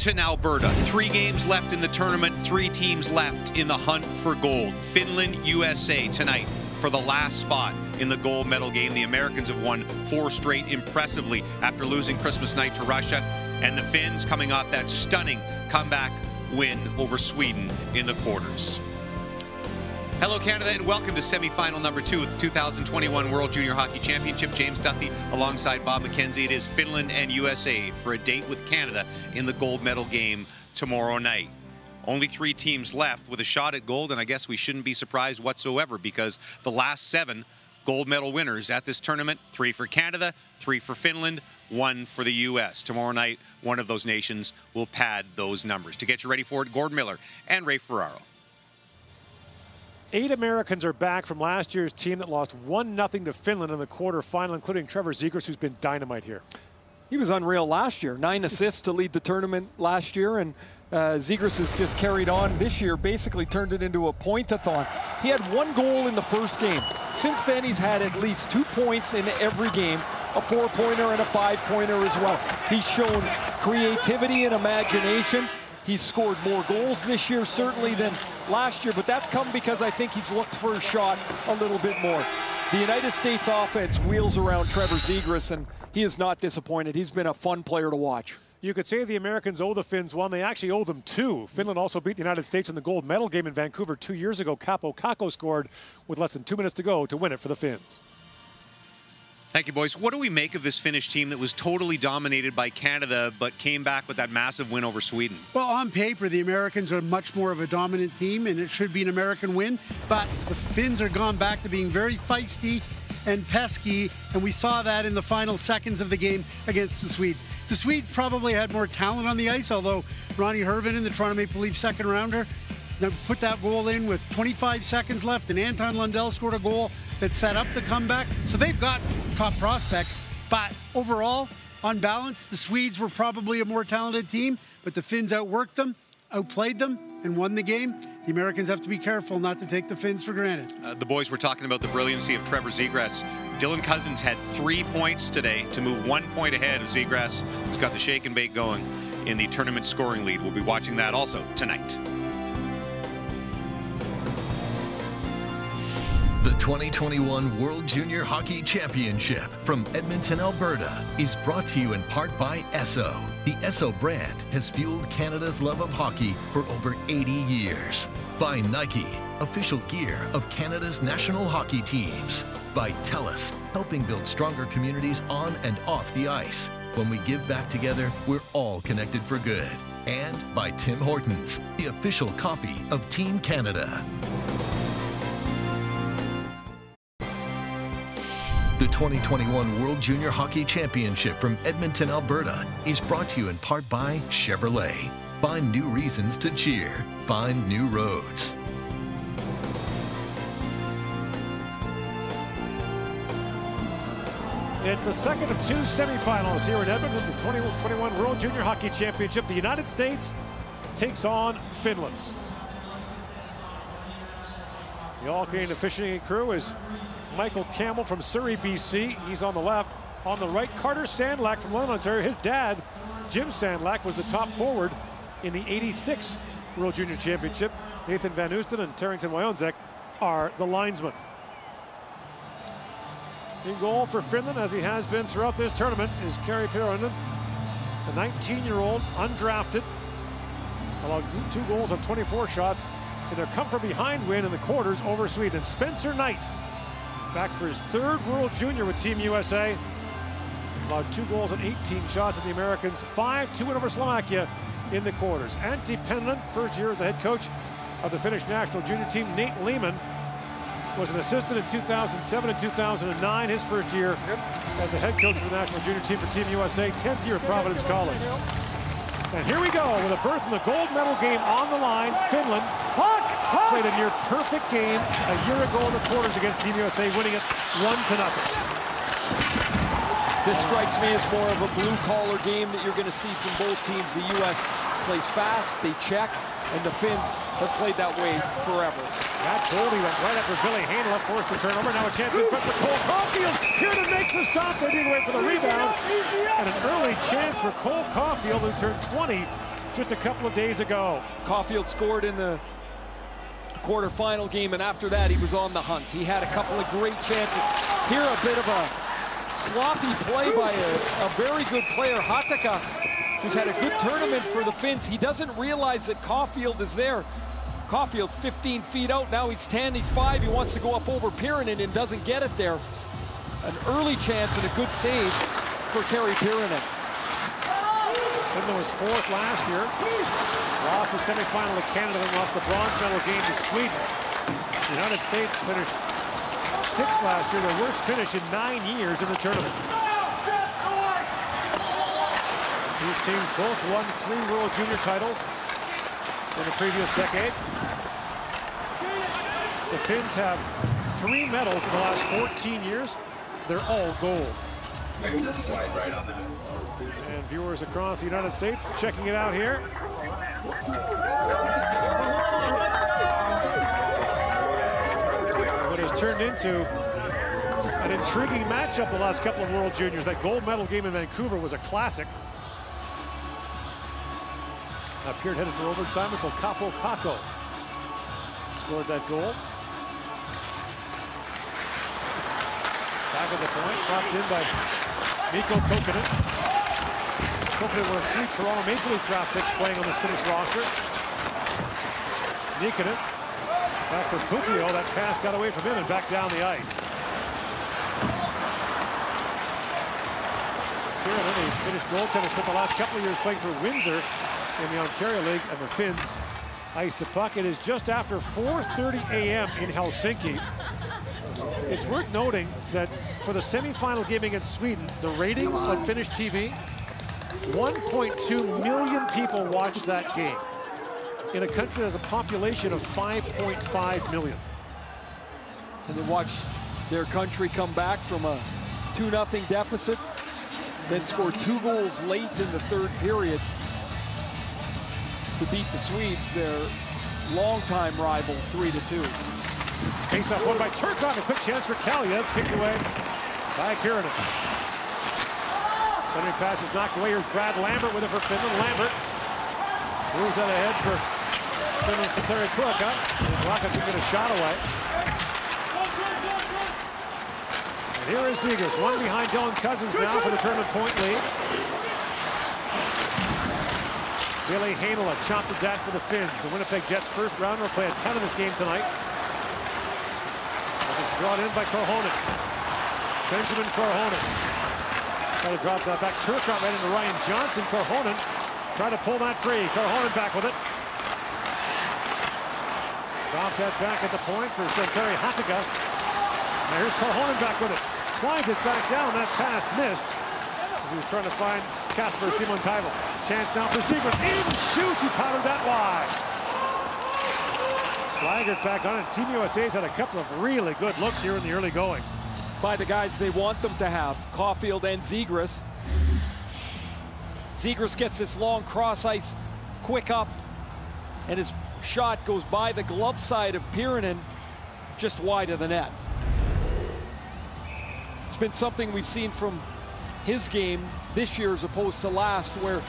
Edmonton, Alberta. 3 games left in the tournament, 3 teams left in the hunt for gold. Finland, USA tonight for the last spot in the gold medal game. The Americans have won 4 straight impressively after losing Christmas night to Russia. And the Finns coming off that stunning comeback win over Sweden in the quarters. Hello, Canada, and welcome to semifinal number 2 of the 2021 World Junior Hockey Championship. James Duthie alongside Bob McKenzie. It is Finland and USA for a date with Canada in the gold medal game tomorrow night. Only 3 teams left with a shot at gold, and I guess we shouldn't be surprised whatsoever because the last 7 gold medal winners at this tournament, 3 for Canada, 3 for Finland, 1 for the U.S. Tomorrow night, one of those nations will pad those numbers. To get you ready for it, Gord Miller and Ray Ferraro. 8 Americans are back from last year's team that lost 1-0 to Finland in the quarterfinal, including Trevor Zegras, who's been dynamite here. He was unreal last year. 9 assists to lead the tournament last year, and Zegras has just carried on this year, basically turned it into a point-a-thon. He had 1 goal in the first game. Since then, he's had at least 2 points in every game, a 4-pointer and a 5-pointer as well. He's shown creativity and imagination. He's scored more goals this year, certainly, than last year, but that's come because I think he's looked for a shot a little bit more. The United States offense wheels around Trevor Zegras, and he is not disappointed. He's been a fun player to watch. You could say the Americans owe the Finns 1. They actually owe them 2. Finland also beat the United States in the gold medal game in Vancouver 2 years ago. Capo Kakko scored with less than 2 minutes to go to win it for the Finns. Thank you, boys. What do we make of this Finnish team that was totally dominated by Canada but came back with that massive win over Sweden? Well, on paper, the Americans are much more of a dominant team, and it should be an American win. But the Finns are gone back to being very feisty and pesky, and we saw that in the final seconds of the game against the Swedes. The Swedes probably had more talent on the ice, although Ronnie Hirvonen, the Toronto Maple Leafs second rounder, put that goal in with 25 seconds left, and Anton Lundell scored a goal that set up the comeback. So they've got top prospects, but overall, on balance, the Swedes were probably a more talented team, but the Finns outworked them, outplayed them, and won the game. The Americans have to be careful not to take the Finns for granted. The boys were talking about the brilliancy of Trevor Zegras. Dylan Cousins had 3 points today to move 1 point ahead of Zegras, who's got the shake and bake going in the tournament scoring lead. We'll be watching that also tonight. The 2021 World Junior Hockey Championship from Edmonton, Alberta is brought to you in part by Esso. The Esso brand has fueled Canada's love of hockey for over 80 years. By Nike, official gear of Canada's national hockey teams. By TELUS, helping build stronger communities on and off the ice. When we give back together, we're all connected for good. And by Tim Hortons, the official coffee of Team Canada. The 2021 World Junior Hockey Championship from Edmonton, Alberta is brought to you in part by Chevrolet. Find new reasons to cheer. Find new roads. It's the second of 2 semifinals here in Edmonton, the 2021 World Junior Hockey Championship. The United States takes on Finland. The all-Canadian officiating crew is Michael Campbell from Surrey, BC. He's on the left. On the right, Carter Sandlack from London, Ontario. His dad, Jim Sandlack, was the top forward in the '86 World Junior Championship. Nathan Van Ooston and Tarrington Wyonzek are the linesmen. In goal for Finland, as he has been throughout this tournament, is Kari Pirinen, the 19-year-old, undrafted. Allowed 2 goals on 24 shots in their come-from-behind win in the quarters over Sweden. Spencer Knight, back for his 3rd World Junior with Team USA. Allowed 2 goals on 18 shots in the Americans. 5-2 win over Slovakia in the quarters. Antti Pennanen, first year as the head coach of the Finnish national junior team. Nate Lehman was an assistant in 2007 and 2009. His first year as the head coach of the national junior team for Team USA. 10th year at Providence College. And here we go with a berth in the gold medal game on the line. Finland played a near perfect game a year ago in the quarters against Team USA, winning it 1-0. This strikes me as more of a blue-collar game that you're going to see from both teams. The U.S. plays fast, they check, and the Finns have played that way forever. That goalie went right after Billy Hainala, forced the turnover. Now a chance in front for Cole Caulfield. Kiernan makes the stop. They didn't wait for the rebound. And an early chance for Cole Caulfield, who turned 20 just a couple of days ago. Caulfield scored in the quarterfinal game, and after that he was on the hunt. He had a couple of great chances. Here a bit of a sloppy play by a very good player, Hataka, who's had a good tournament for the Finns. He doesn't realize that Caulfield is there. Caulfield's 15 feet out, now he's 10, he's 5, he wants to go up over Pirinen and doesn't get it there. An early chance and a good save for Kari Pirinen. Finland was 4th last year. Lost the semifinal to Canada and lost the bronze medal game to Sweden. The United States finished 6th last year, their worst finish in 9 years in the tournament. These teams both won 3 World Junior titles in the previous decade. The Finns have 3 medals in the last 14 years. They're all gold. And viewers across the United States checking it out here. What has turned into an intriguing matchup the last couple of World Juniors. That gold medal game in Vancouver was a classic. Now Peart headed for overtime until Capo Caco scored that goal. Back at the point, slapped in by Mikko Kokkonen. Kokkonen, one of 3 Toronto Maple Leaf draft picks playing on this Finnish roster. Nikkonen, back for Putio. That pass got away from him and back down the ice. Pirinen, the Finnish goaltender, spent the last couple of years playing for Windsor in the Ontario League, and the Finns ice the puck. It is just after 4:30 a.m. in Helsinki. It's worth noting that for the semifinal game against Sweden, the ratings on Finnish TV, 1.2 million people watched that game in a country that has a population of 5.5 million. And they watched their country come back from a 2-0 deficit, then score 2 goals late in the 3rd period to beat the Swedes, their longtime rival, 3-2. Face-off won by Turcotte. A quick chance for Kaliev. Kicked away by Pirinen. Centering pass is knocked away. Here's Brad Lambert with it for Finland. Lambert moves out ahead for Finland's Petteri Puaka. And Puaka can get a shot away. And here is Zegras. One behind Dylan Cousins now for the tournament point lead. Billy Heinola chopped at that for the Finns. The Winnipeg Jets first rounder will play a ton of this game tonight. It's brought in by Korhonen. Benjamin Korhonen. Try to drop that back. Turcotte right into Ryan Johnson. Korhonen try to pull that free. Korhonen back with it. Drops that back at the point for Santeri Hataka. Now here's Korhonen back with it. Slides it back down. That pass missed as he was trying to find Kasper Simon-Taival. Chance now for Zegras. Even shoots. He powdered that wide. Slaggert back on it. Team USA's had a couple of really good looks here in the early going. By the guys they want them to have, Caulfield and Zegras. Zegras gets this long cross ice, quick up, and his shot goes by the glove side of Pirinen, just wide of the net. It's been something we've seen from his game this year as opposed to last, where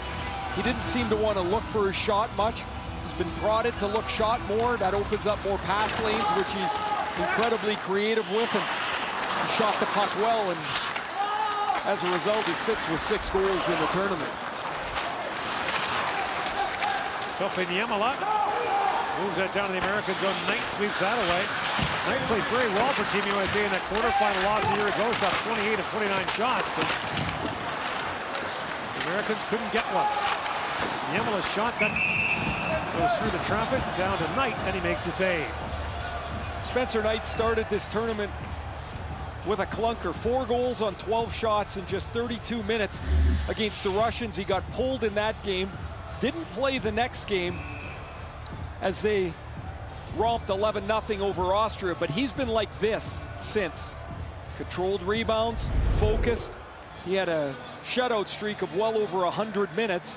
he didn't seem to want to look for his shot much. He's been prodded to look shot more. That opens up more pass lanes, which he's incredibly creative with, and he shot the puck well, and as a result, he sits with 6 goals in the tournament. So Niemela moves that down to the American zone. Knight sweeps that away. Knight played very well for Team USA in that quarterfinal loss a year ago. Shot 28 of 29 shots, but the Americans couldn't get one. Niemela's shot that goes through the traffic down to Knight, and he makes the save. Spencer Knight started this tournament with a clunker. 4 goals on 12 shots in just 32 minutes against the Russians. He got pulled in that game. Didn't play the next game as they romped 11-0 over Austria, but he's been like this since. Controlled rebounds, focused. He had a shutout streak of well over 100 minutes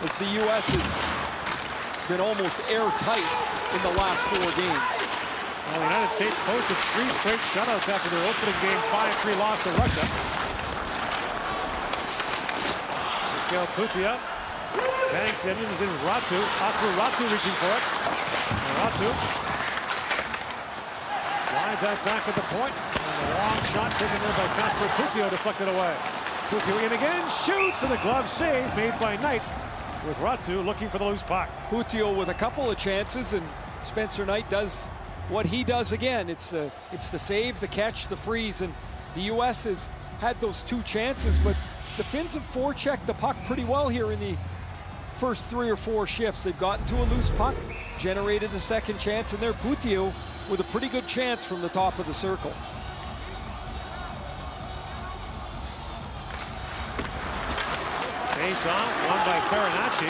as the U.S. has been almost airtight in the last 4 games. Well, the United States posted 3 straight shutouts after their opening game 5-3 loss to Russia. Mikhail Putia Banks in Ratu. Ratu reaching for it. And Ratu lines out back at the point. And the long shot taken there by Casper Putio, deflected away. Putio in again, shoots, and the glove save made by Knight, with Ratu looking for the loose puck. Putio with a couple of chances, and Spencer Knight does what he does again. It's the save, the catch, the freeze, and the U.S. has had those two chances, but the Finns have forechecked the puck pretty well here in the first 3 or 4 shifts. They've gotten to a loose puck, generated a second chance, and there Putio with a pretty good chance from the top of the circle. Face off, won by Farinacci.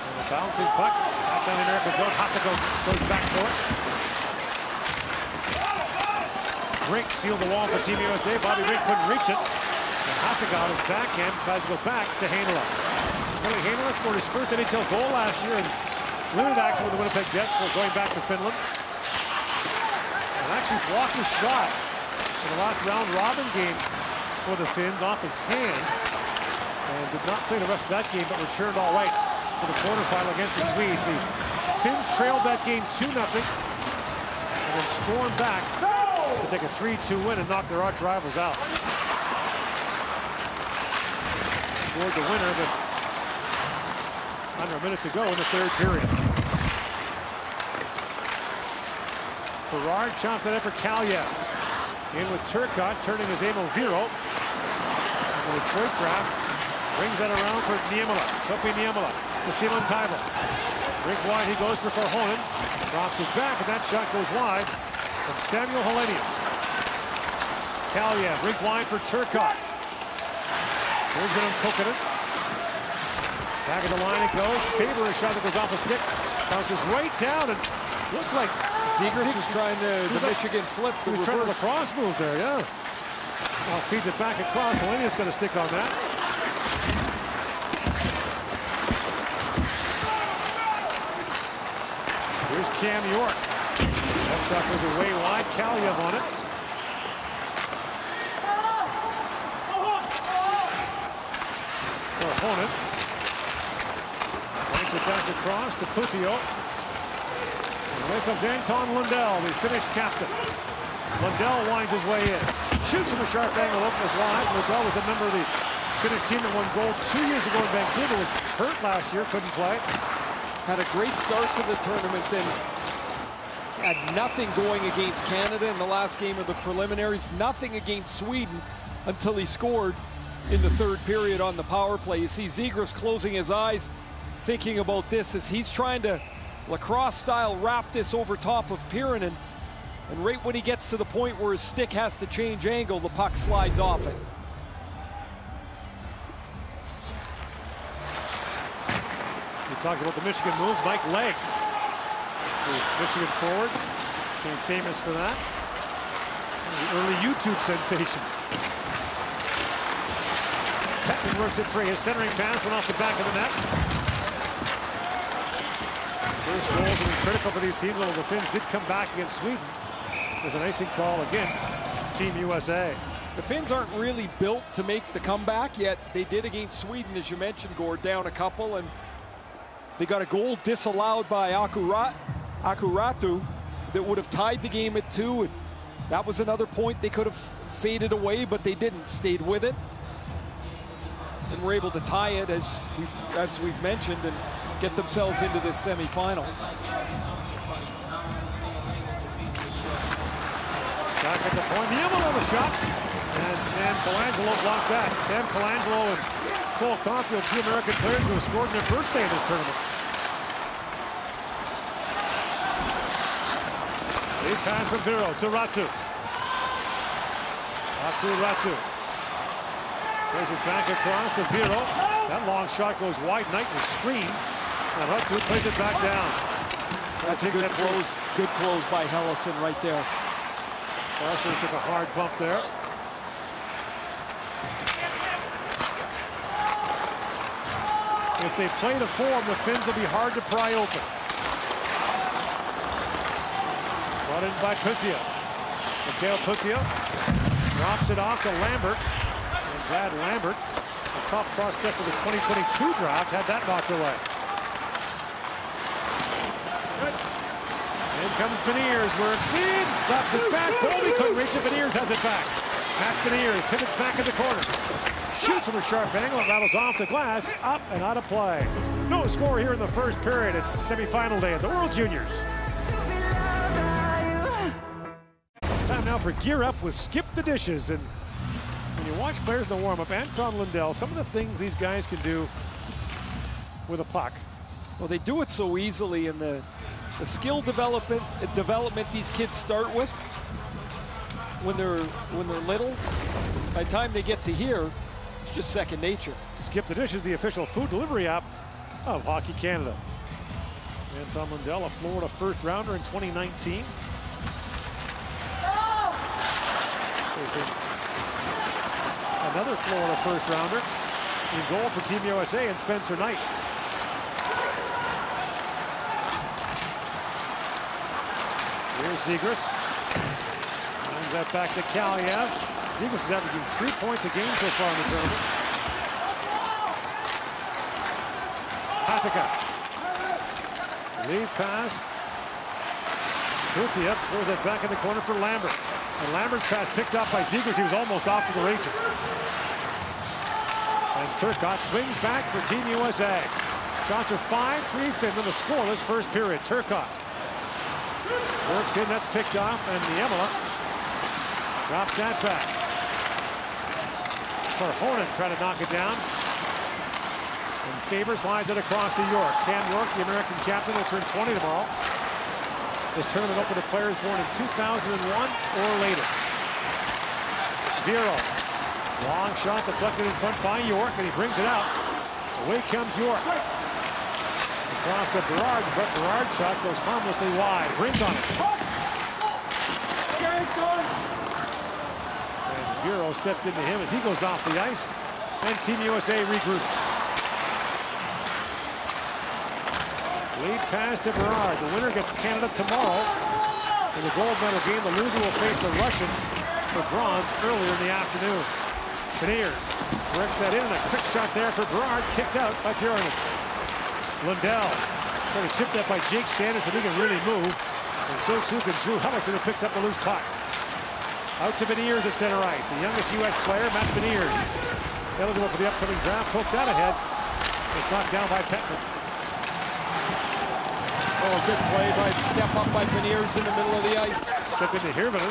And a bouncing puck back down the American zone. Hatiko goes back for it. Rink sealed the wall for Team USA. Bobby Rink couldn't reach it. And Hatiko on his backhand decides to go back to Heinola. Really, Heinola scored his first NHL goal last year in limited action with the Winnipeg Jets before going back to Finland. And actually blocked a shot in the last round robin game for the Finns off his hand, and did not play the rest of that game, but returned all right for the quarterfinal against the Swedes. The Finns trailed that game 2-0, and then stormed back to take a 3-2 win and knock their arch rivals out. Scored the winner, but under a minute to go in the third period. Ferrard chops it in for Kaliev. In with Turcotte, turning his Emil Viro. The Detroit draft brings that around for Niemela. Topi Niemela to Simon Taivo. Rink wide, he goes for Korhonen. Drops it back, and that shot goes wide from Samuel Helenius. Kaliev, rink wide for Turcotte. Moves it on Kokkonen. Back at the line it goes. Faber, a shot that goes off a stick. Bounces right down and looked like Zegras was trying the Michigan flip. He was trying the lacrosse move there, yeah. Well, feeds it back across. Helenius going to stick on that. Here's Cam York. That shot goes away wide. Kaliev on it. Opponent. Banks it back across to Putio. And away comes Anton Lundell, the Finnish captain. Lundell winds his way in. Shoots from a sharp angle, opens wide. Lundell was a member of the Finnish team that won gold 2 years ago in Vancouver. Was hurt last year, couldn't play. Had a great start to the tournament, then had nothing going against Canada in the last game of the preliminaries, nothing against Sweden until he scored in the third period on the power play. You see Zegras closing his eyes, thinking about this as he's trying to lacrosse-style wrap this over top of Pirinen. And right when he gets to the point where his stick has to change angle, the puck slides off it. We talked about the Michigan move. Mike Legg, the Michigan forward, became famous for that. The early YouTube sensations. Pettman works it free. His centering pass went off the back of the net. First goals have been critical for these teams, although the Finns did come back against Sweden. There's an icing call against Team USA. The Finns aren't really built to make the comeback yet. They did against Sweden, as you mentioned, Gord, down a couple, and they got a goal disallowed by Akuratu that would have tied the game at 2. And that was another point they could have faded away, but they didn't, stayed with it. And were able to tie it, as we've mentioned, and get themselves into this semifinal. Back at the point, Niemela on the shot, and Sam Colangelo blocked that. Sam Colangelo and Cole Caulfield, 2 American players who have scored on their birthday in this tournament. Lead pass from Viro to Ratu. Ratu. Plays it back across to Viro. That long shot goes wide. Knight will screen. And Ratu plays it back down. That's a good close. Good close by Helleson right there. Also took a hard bump there. If they play the form, the Finns will be hard to pry open. Brought in by Putio. Mikhail Putio drops it off to Lambert. And Brad Lambert, a top prospect of the 2022 draft, had that knocked away. In comes Beniers, works in, drops it back. Boldy couldn't reach it, Beniers has it back. Matt Beniers pivots back in the corner. Shoots from a sharp angle, it rattles off the glass, up and out of play. No score here in the first period. It's semifinal day at the World Juniors. Time now for Gear Up with Skip the Dishes. And when you watch players in the warm-up, Anton Lundell, some of the things these guys can do with a puck. Well, they do it so easily, and the skill development these kids start with when they're little, by the time they get to here, it's just second nature. Skip the Dish is the official food delivery app of Hockey Canada. Anton Lundell, a Florida first rounder in 2019. Facing another Florida first rounder in goal for Team USA and Spencer Knight. Here's Zegras. Hands that back to Kaliev. Zegras is averaging 3 points a game so far in the tournament. Patica. Lead pass. Kutia throws it back in the corner for Lambert. And Lambert's pass picked up by Zegras. He was almost off to the races. And Turcotte swings back for Team USA. Shots are 5-3 Finland, a scoreless first period. Turcotte works in, that's picked off, and Niemela drops that back. Korhonen trying to knock it down. And Faber slides it across to York. Cam York, the American captain, will turn 20 tomorrow. This tournament open to players born in 2001 or later. Vero. Long shot deflected in front by York, and he brings it out. Away comes York. Across to Berard, but Berard's shot goes harmlessly wide. Brink on it. And Vero stepped into him as he goes off the ice, and Team USA regroups. Lead pass to Berard. The winner gets Canada tomorrow in the gold medal game. The loser will face the Russians for bronze earlier in the afternoon. Beniers works that in, and a quick shot there for Berard, kicked out by Purinen. Lundell trying to chip that by Jake Sanders so he can really move. And so too can Drew Hutchison, who picks up the loose puck. Out to Beniers at center ice. The youngest U.S. player, Matt Beniers, eligible for the upcoming draft, poked out ahead. It's knocked down by Petman. Oh, a good play by step up by Beniers in the middle of the ice. Stepped into Hirvonen.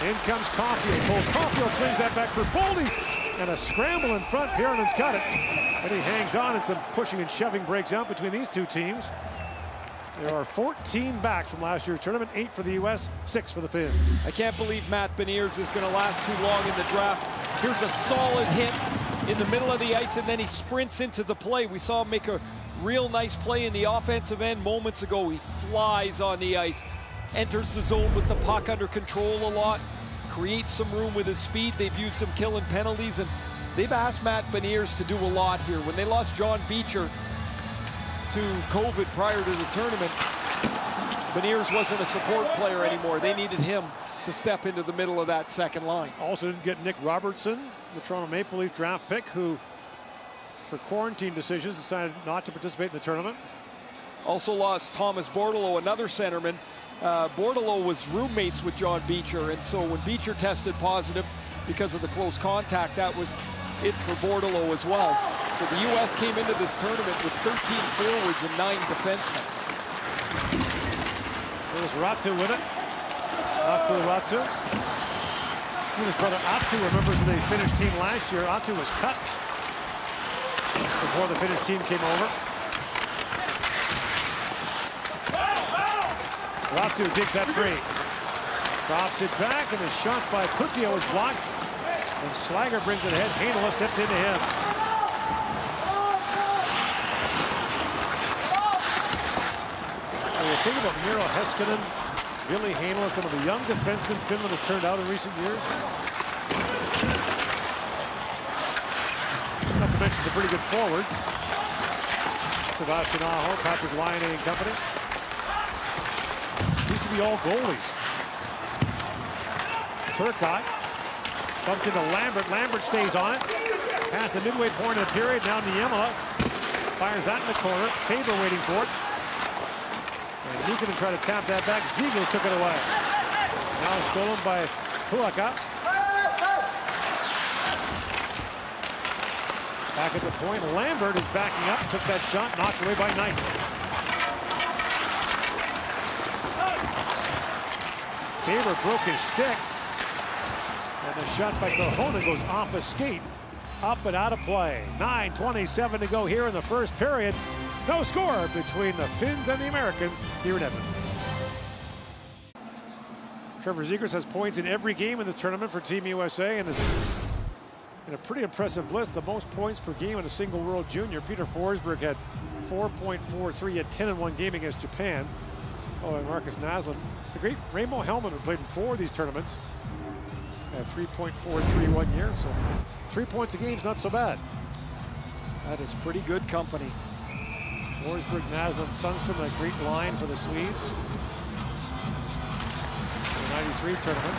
In comes Caulfield. Cole Caulfield swings that back for Boldy. And a scramble in front. Pirinen's got it. And he hangs on, and some pushing and shoving breaks out between these two teams. There are 14 back from last year's tournament, 8 for the U.S., 6 for the Finns. I can't believe Matt Beniers is going to last too long in the draft. Here's a solid hit in the middle of the ice, and then he sprints into the play. We saw him make a real nice play in the offensive end moments ago. He flies on the ice, enters the zone with the puck under control a lot, creates some room with his speed. They've used him killing penalties, and they've asked Matt Beniers to do a lot here. When they lost John Beecher to COVID prior to the tournament, Beniers wasn't a support player anymore. They needed him to step into the middle of that second line. Also didn't get Nick Robertson, the Toronto Maple Leaf draft pick, who, for quarantine decisions, decided not to participate in the tournament. Also lost Thomas Bordeleau, another centerman. Bordeleau was roommates with John Beecher, and so when Beecher tested positive because of the close contact, that was it for Bordeleau as well. So the U.S. came into this tournament with 13 forwards and 9 defensemen. There's Ratu with it. Ratu. His brother Atu remembers when they finished team last year. Atu was cut before the Finnish team came over. Ratu digs that free. Drops it back, and the shot by Kutia was blocked. And Slager brings it ahead. Heinola stepped into him. When you think about Miro Heiskanen, Ville Heinola, some of the young defensemen Finland has turned out in recent years. Not to mention some pretty good forwards. Sebastian Aho, Patrick Laine and company. Used to be all goalies. Turcotte bumped into Lambert. Lambert stays on it. Past the midway point of the period, now Niemela fires that in the corner. Faber waiting for it. And Niikanen tried to tap that back. Ziegler took it away. Now stolen by Puaka. Back at the point, Lambert is backing up. Took that shot, knocked away by Knight. Faber broke his stick. And the shot by Korhonen goes off a skate. Up and out of play. 9:27 to go here in the first period. No score between the Finns and the Americans here in Edmonton. Trevor Zegras has points in every game in this tournament for Team USA and is in a pretty impressive list. The most points per game in a single World Junior. Peter Forsberg had 4.43 at 10 in one game against Japan. Oh, and Marcus Naslund. The great Rainbow Hellman, who played in 4 of these tournaments, at 3.43 1 year. So 3 points a game is not so bad. That is pretty good company. Forsberg, Naslund, Sundstrom, a great line for the Swedes. The 93 tournament.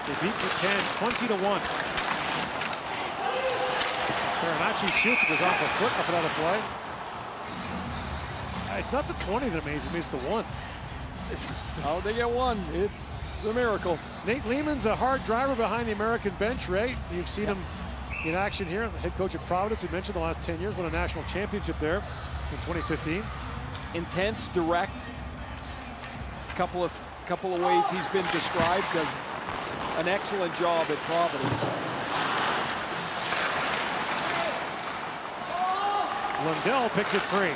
They beat Japan 20-1. Farinacci shoots, goes off a foot, up and out of play. It's not the 20 that amazes me, it's the 1. How they get 1? It's a miracle. Nate Lehman's a hard driver behind the American bench, Ray. You've seen him in action here. The head coach of Providence, who mentioned the last 10 years, won a national championship there in 2015. Intense, direct. Couple of ways he's been described. Does an excellent job at Providence. Lundell picks it free.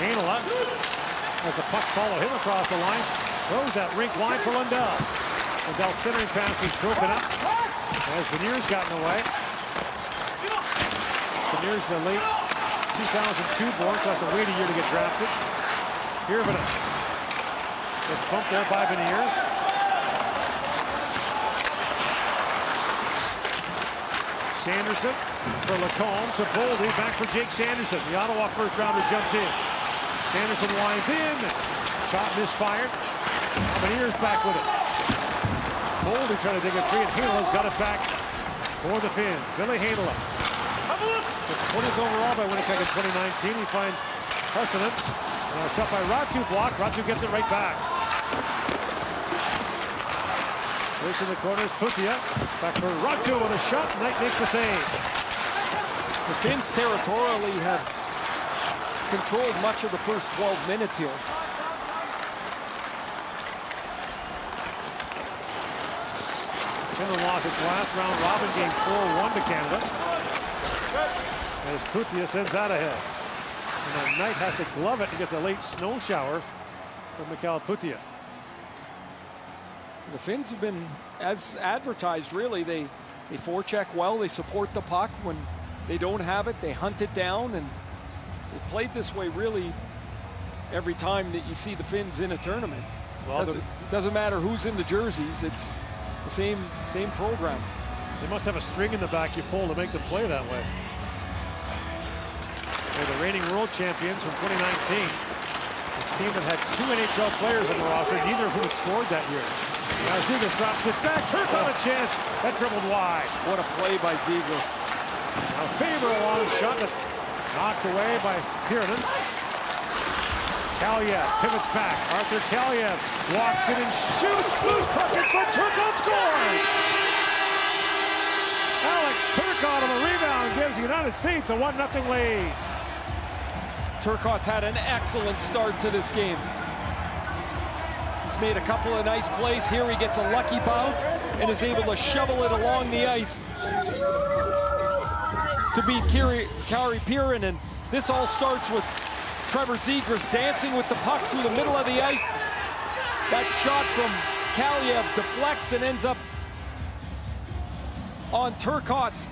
Heinola, as the puck follow him across the line, throws that rink wide for Lundell. Lundell's centering pass was broken up as Beniers got in the way. Beniers the late 2002 born, so has to wait a year to get drafted. Hirvonen gets bumped there by Beniers. Sanderson for Lacombe to Boldy, back for Jake Sanderson. The Ottawa first rounder jumps in. Sanderson winds in. Shot misfired. Beniers back with it. Boldy trying to dig it free, and Heinola's got it back for the Finns. Ville Heinola. The 20th overall by Winnipeg in 2019. He finds Hussanen. A shot by Ratu blocked. Ratu gets it right back. First in the corners, Putia. Back for Ratu with a shot. Knight makes the save. The Finns territorially have controlled much of the first 12 minutes here. Finland lost its last round robin game 4-1 to Canada. As Putia sends that ahead. And then Knight has to glove it and gets a late snow shower from Mikhail Putia. The Finns have been, as advertised, really. They forecheck well. They support the puck. When they don't have it, they hunt it down. And they played this way really every time that you see the Finns in a tournament. Well, doesn't matter who's in the jerseys. It's the same program. They must have a string in the back you pull to make them play that way. They're the reigning world champions from 2019. A team that had 2 NHL players on the roster, neither of whom had scored that year. Now Zegras drops it back. Turcotte a chance. That dribbled wide. What a play by Zegras. Now Faber, a long shot that's knocked away by Kiernan. Kaliev pivots back. Arthur Kaliev walks in and shoots. Loose puck in front. Turcotte scores! Alex Turcotte on the rebound gives the United States a 1-0 lead. Turcotte's had an excellent start to this game. He's made a couple of nice plays. Here he gets a lucky bounce and is able to shovel it along the ice to beat Kari Piironen. And this all starts with Trevor Zegras dancing with the puck through the middle of the ice. That shot from Kaliev deflects and ends up on Turcotte's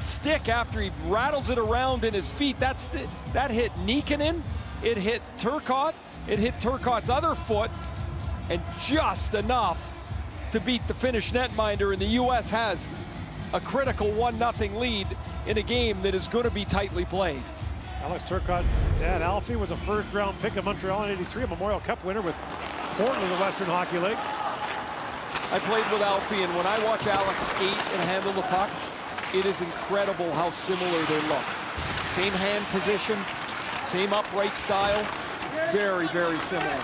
stick after he rattles it around in his feet. That hit Niikanen, it hit Turcotte, it hit Turcotte's other foot, and just enough to beat the Finnish netminder, and the U.S. has a critical 1-0 lead in a game that is going to be tightly played. Alex Turcotte, dad Alfie, was a first-round pick of Montreal in '83, a Memorial Cup winner with Portland in the Western Hockey League. I played with Alfie, and when I watch Alex skate and handle the puck, it is incredible how similar they look. Same hand position, same upright style, very, very similar.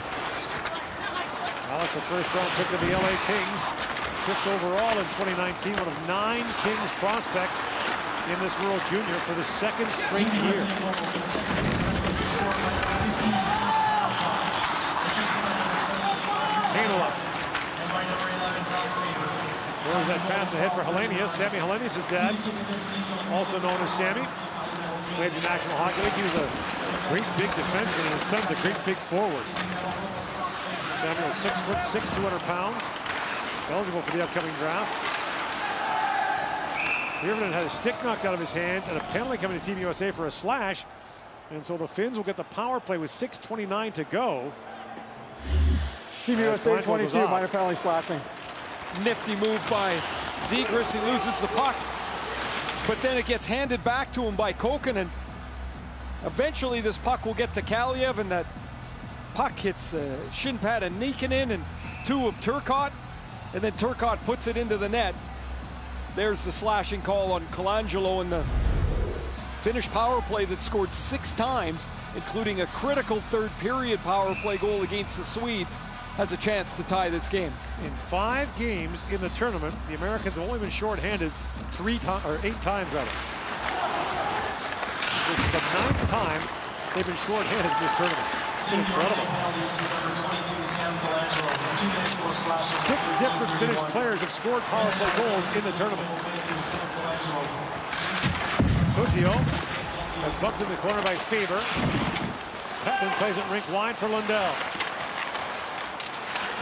Alex, a first-round pick of the LA Kings, 5th overall in 2019, one of 9 Kings prospects in this World Junior for the 2nd straight year. Heinola. Throws that pass ahead for Hellenius. Sammy Hellenius' dad, also known as Sammy, played the National Hockey League. He was a great big defenseman, and his son's a great big forward. Samuel's 6'6", 200 pounds, eligible for the upcoming draft. Hirvonen had a stick knocked out of his hands and a penalty coming to Team USA for a slash. And so the Finns will get the power play with 6:29 to go. Team USA 22, minor penalty slashing. Nifty move by Zegras. He loses the puck, but then it gets handed back to him by Kokkonen. Eventually this puck will get to Kaliev, and that puck hits shin pad of Nikkanen and 2 of Turcotte, and then Turcotte puts it into the net. There's the slashing call on Colangelo, and the Finnish power play that scored 6 times, including a critical third period power play goal against the Swedes, has a chance to tie this game. In 5 games in the tournament, the Americans have only been shorthanded 8 times rather. This is the 9th time they've been shorthanded in this tournament. It's incredible. 6 different Finnish players have scored power play goals in the tournament. Puutio has bumped in the corner by Faber. Petman plays it rink wide for Lundell.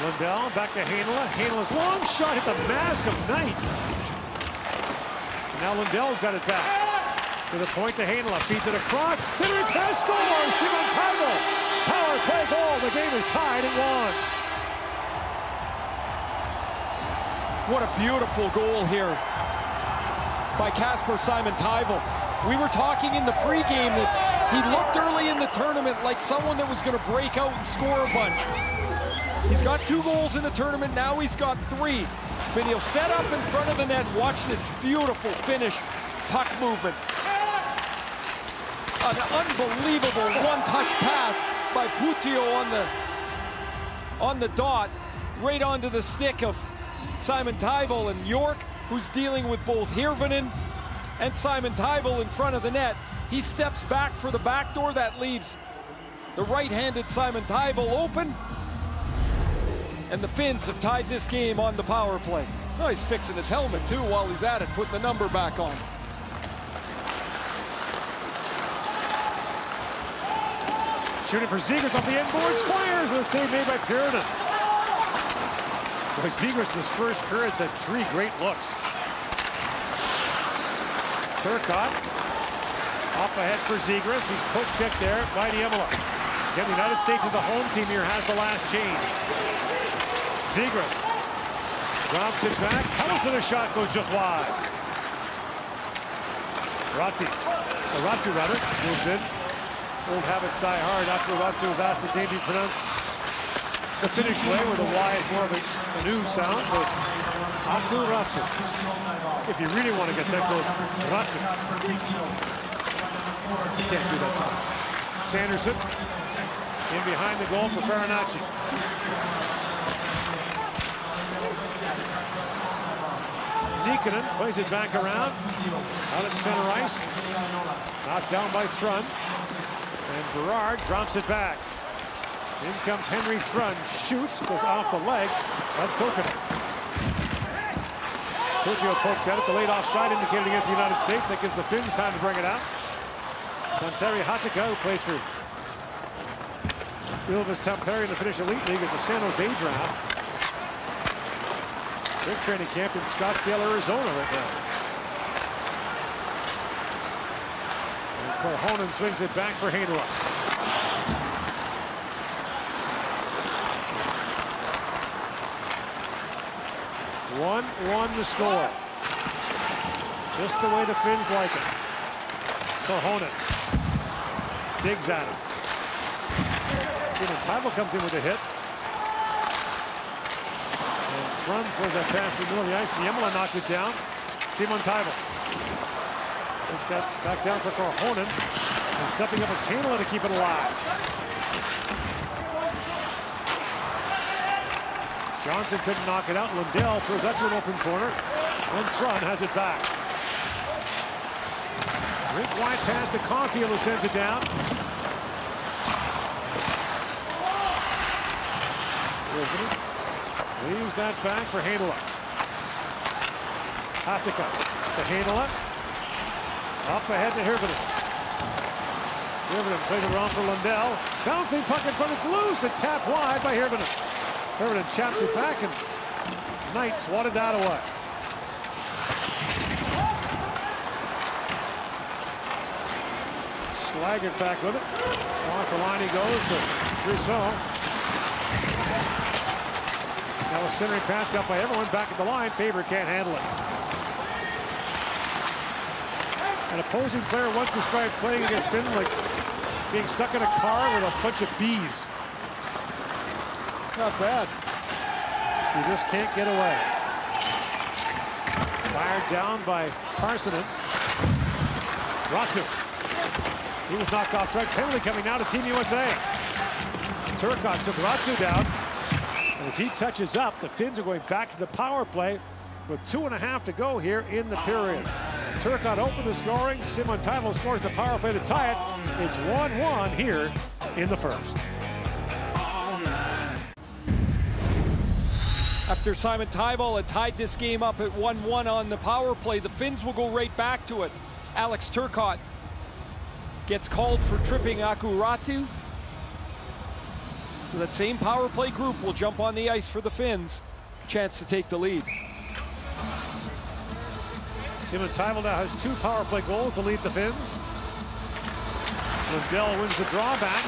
Lundell back to Heinola. Heinola's long shot hit the mask of Knight. And now Lundell's got it back. To the point to Heinola. Feeds it across. Centering pass scores! Simon Taivo! Power play goal. The game is tied at 1. What a beautiful goal here by Kasper Simon Taivo. We were talking in the pregame that he looked early in the tournament like someone that was going to break out and score a bunch. He's got 2 goals in the tournament, now he's got 3. But he'll set up in front of the net. Watch this beautiful Finnish puck movement. An unbelievable one-touch pass by Puutio on the dot, right onto the stick of Simon Taivo, and York, who's dealing with both Hirvonen and Simon Taivo in front of the net. He steps back for the backdoor. That leaves the right-handed Simon Taivo open. And the Finns have tied this game on the power play. Oh, he's fixing his helmet too while he's at it, putting the number back on. Shooting for Zegras off the end boards, fires with a save made by Hirvonen. Boy, Zegras in this first period had 3 great looks. Turcotte up ahead for Zegras. He's poke checked there by Niemela. Again, the United States is the home team here, has the last change. Zegras drops it back. Huddleston, a shot goes just wide. Ratu moves in. Old habits die hard. After Ratu was asked his name be pronounced the Finnish way, where the Y is more of a new sound, so it's Aku Ratu. If you really want to get technical, it's Ratu. You can't do that time. Sanderson in behind the goal for Farinacci. Nikkanen plays it back around. Out at center ice. Knocked down by Thrun. And Berard drops it back. In comes Henry Thrun. Shoots. Goes off the leg of Kokkonen. Puutio pokes at it. The late offside indicated against the United States. That gives the Finns time to bring it out. Santeri Hatakka, who plays for Ilves Tampere in the Finnish Elite League, is the San Jose draft. Big training camp in Scottsdale, Arizona right now. And Korhonen swings it back for Heinola. One the score. Just the way the Finns like it. Korhonen. digs at him. SEMIFINAL comes in with a hit. And Thrun throws that pass in the middle of the ice. Niemela knocked it down. SEMIFINAL. Puts that back down for Korhonen. And stepping up is Heinola to keep it alive. Johnson couldn't knock it out. Lundell throws that to an open corner. And Thrun has it back. Rink wide pass to Caulfield, who sends it down. Leaves that back for Heinola. Hatakka to Heinola. Up ahead to Hirvonen. Hirvonen plays it around for Lundell. Bouncing puck in front, it's loose and tapped wide by Hirvonen. Hirvonen chaps it back and Knight swatted that away. Slaggert back with it. Across the line he goes to Rousseau. Now a centering pass got by everyone back at the line. Faber can't handle it. An opposing player once described playing against Finland like being stuck in a car with a bunch of bees. It's not bad. You just can't get away. Fired down by Parsonen. Ratu. He was knocked off strike. Penalty coming now to Team USA. Turcotte took Ratu down. And as he touches up, the Finns are going back to the power play with 2.5 to go here in the period. Turcotte opened the scoring. SEMIFINAL scores the power play to tie it. It's 1-1 here in the first. After SEMIFINAL had tied this game up at 1-1 on the power play, the Finns will go right back to it. Alex Turcotte gets called for tripping Aku Ratu. So that same power play group will jump on the ice for the Finns. Chance to take the lead. SEMIFINAL now has 2 power play goals to lead the Finns. Lundell wins the drawback.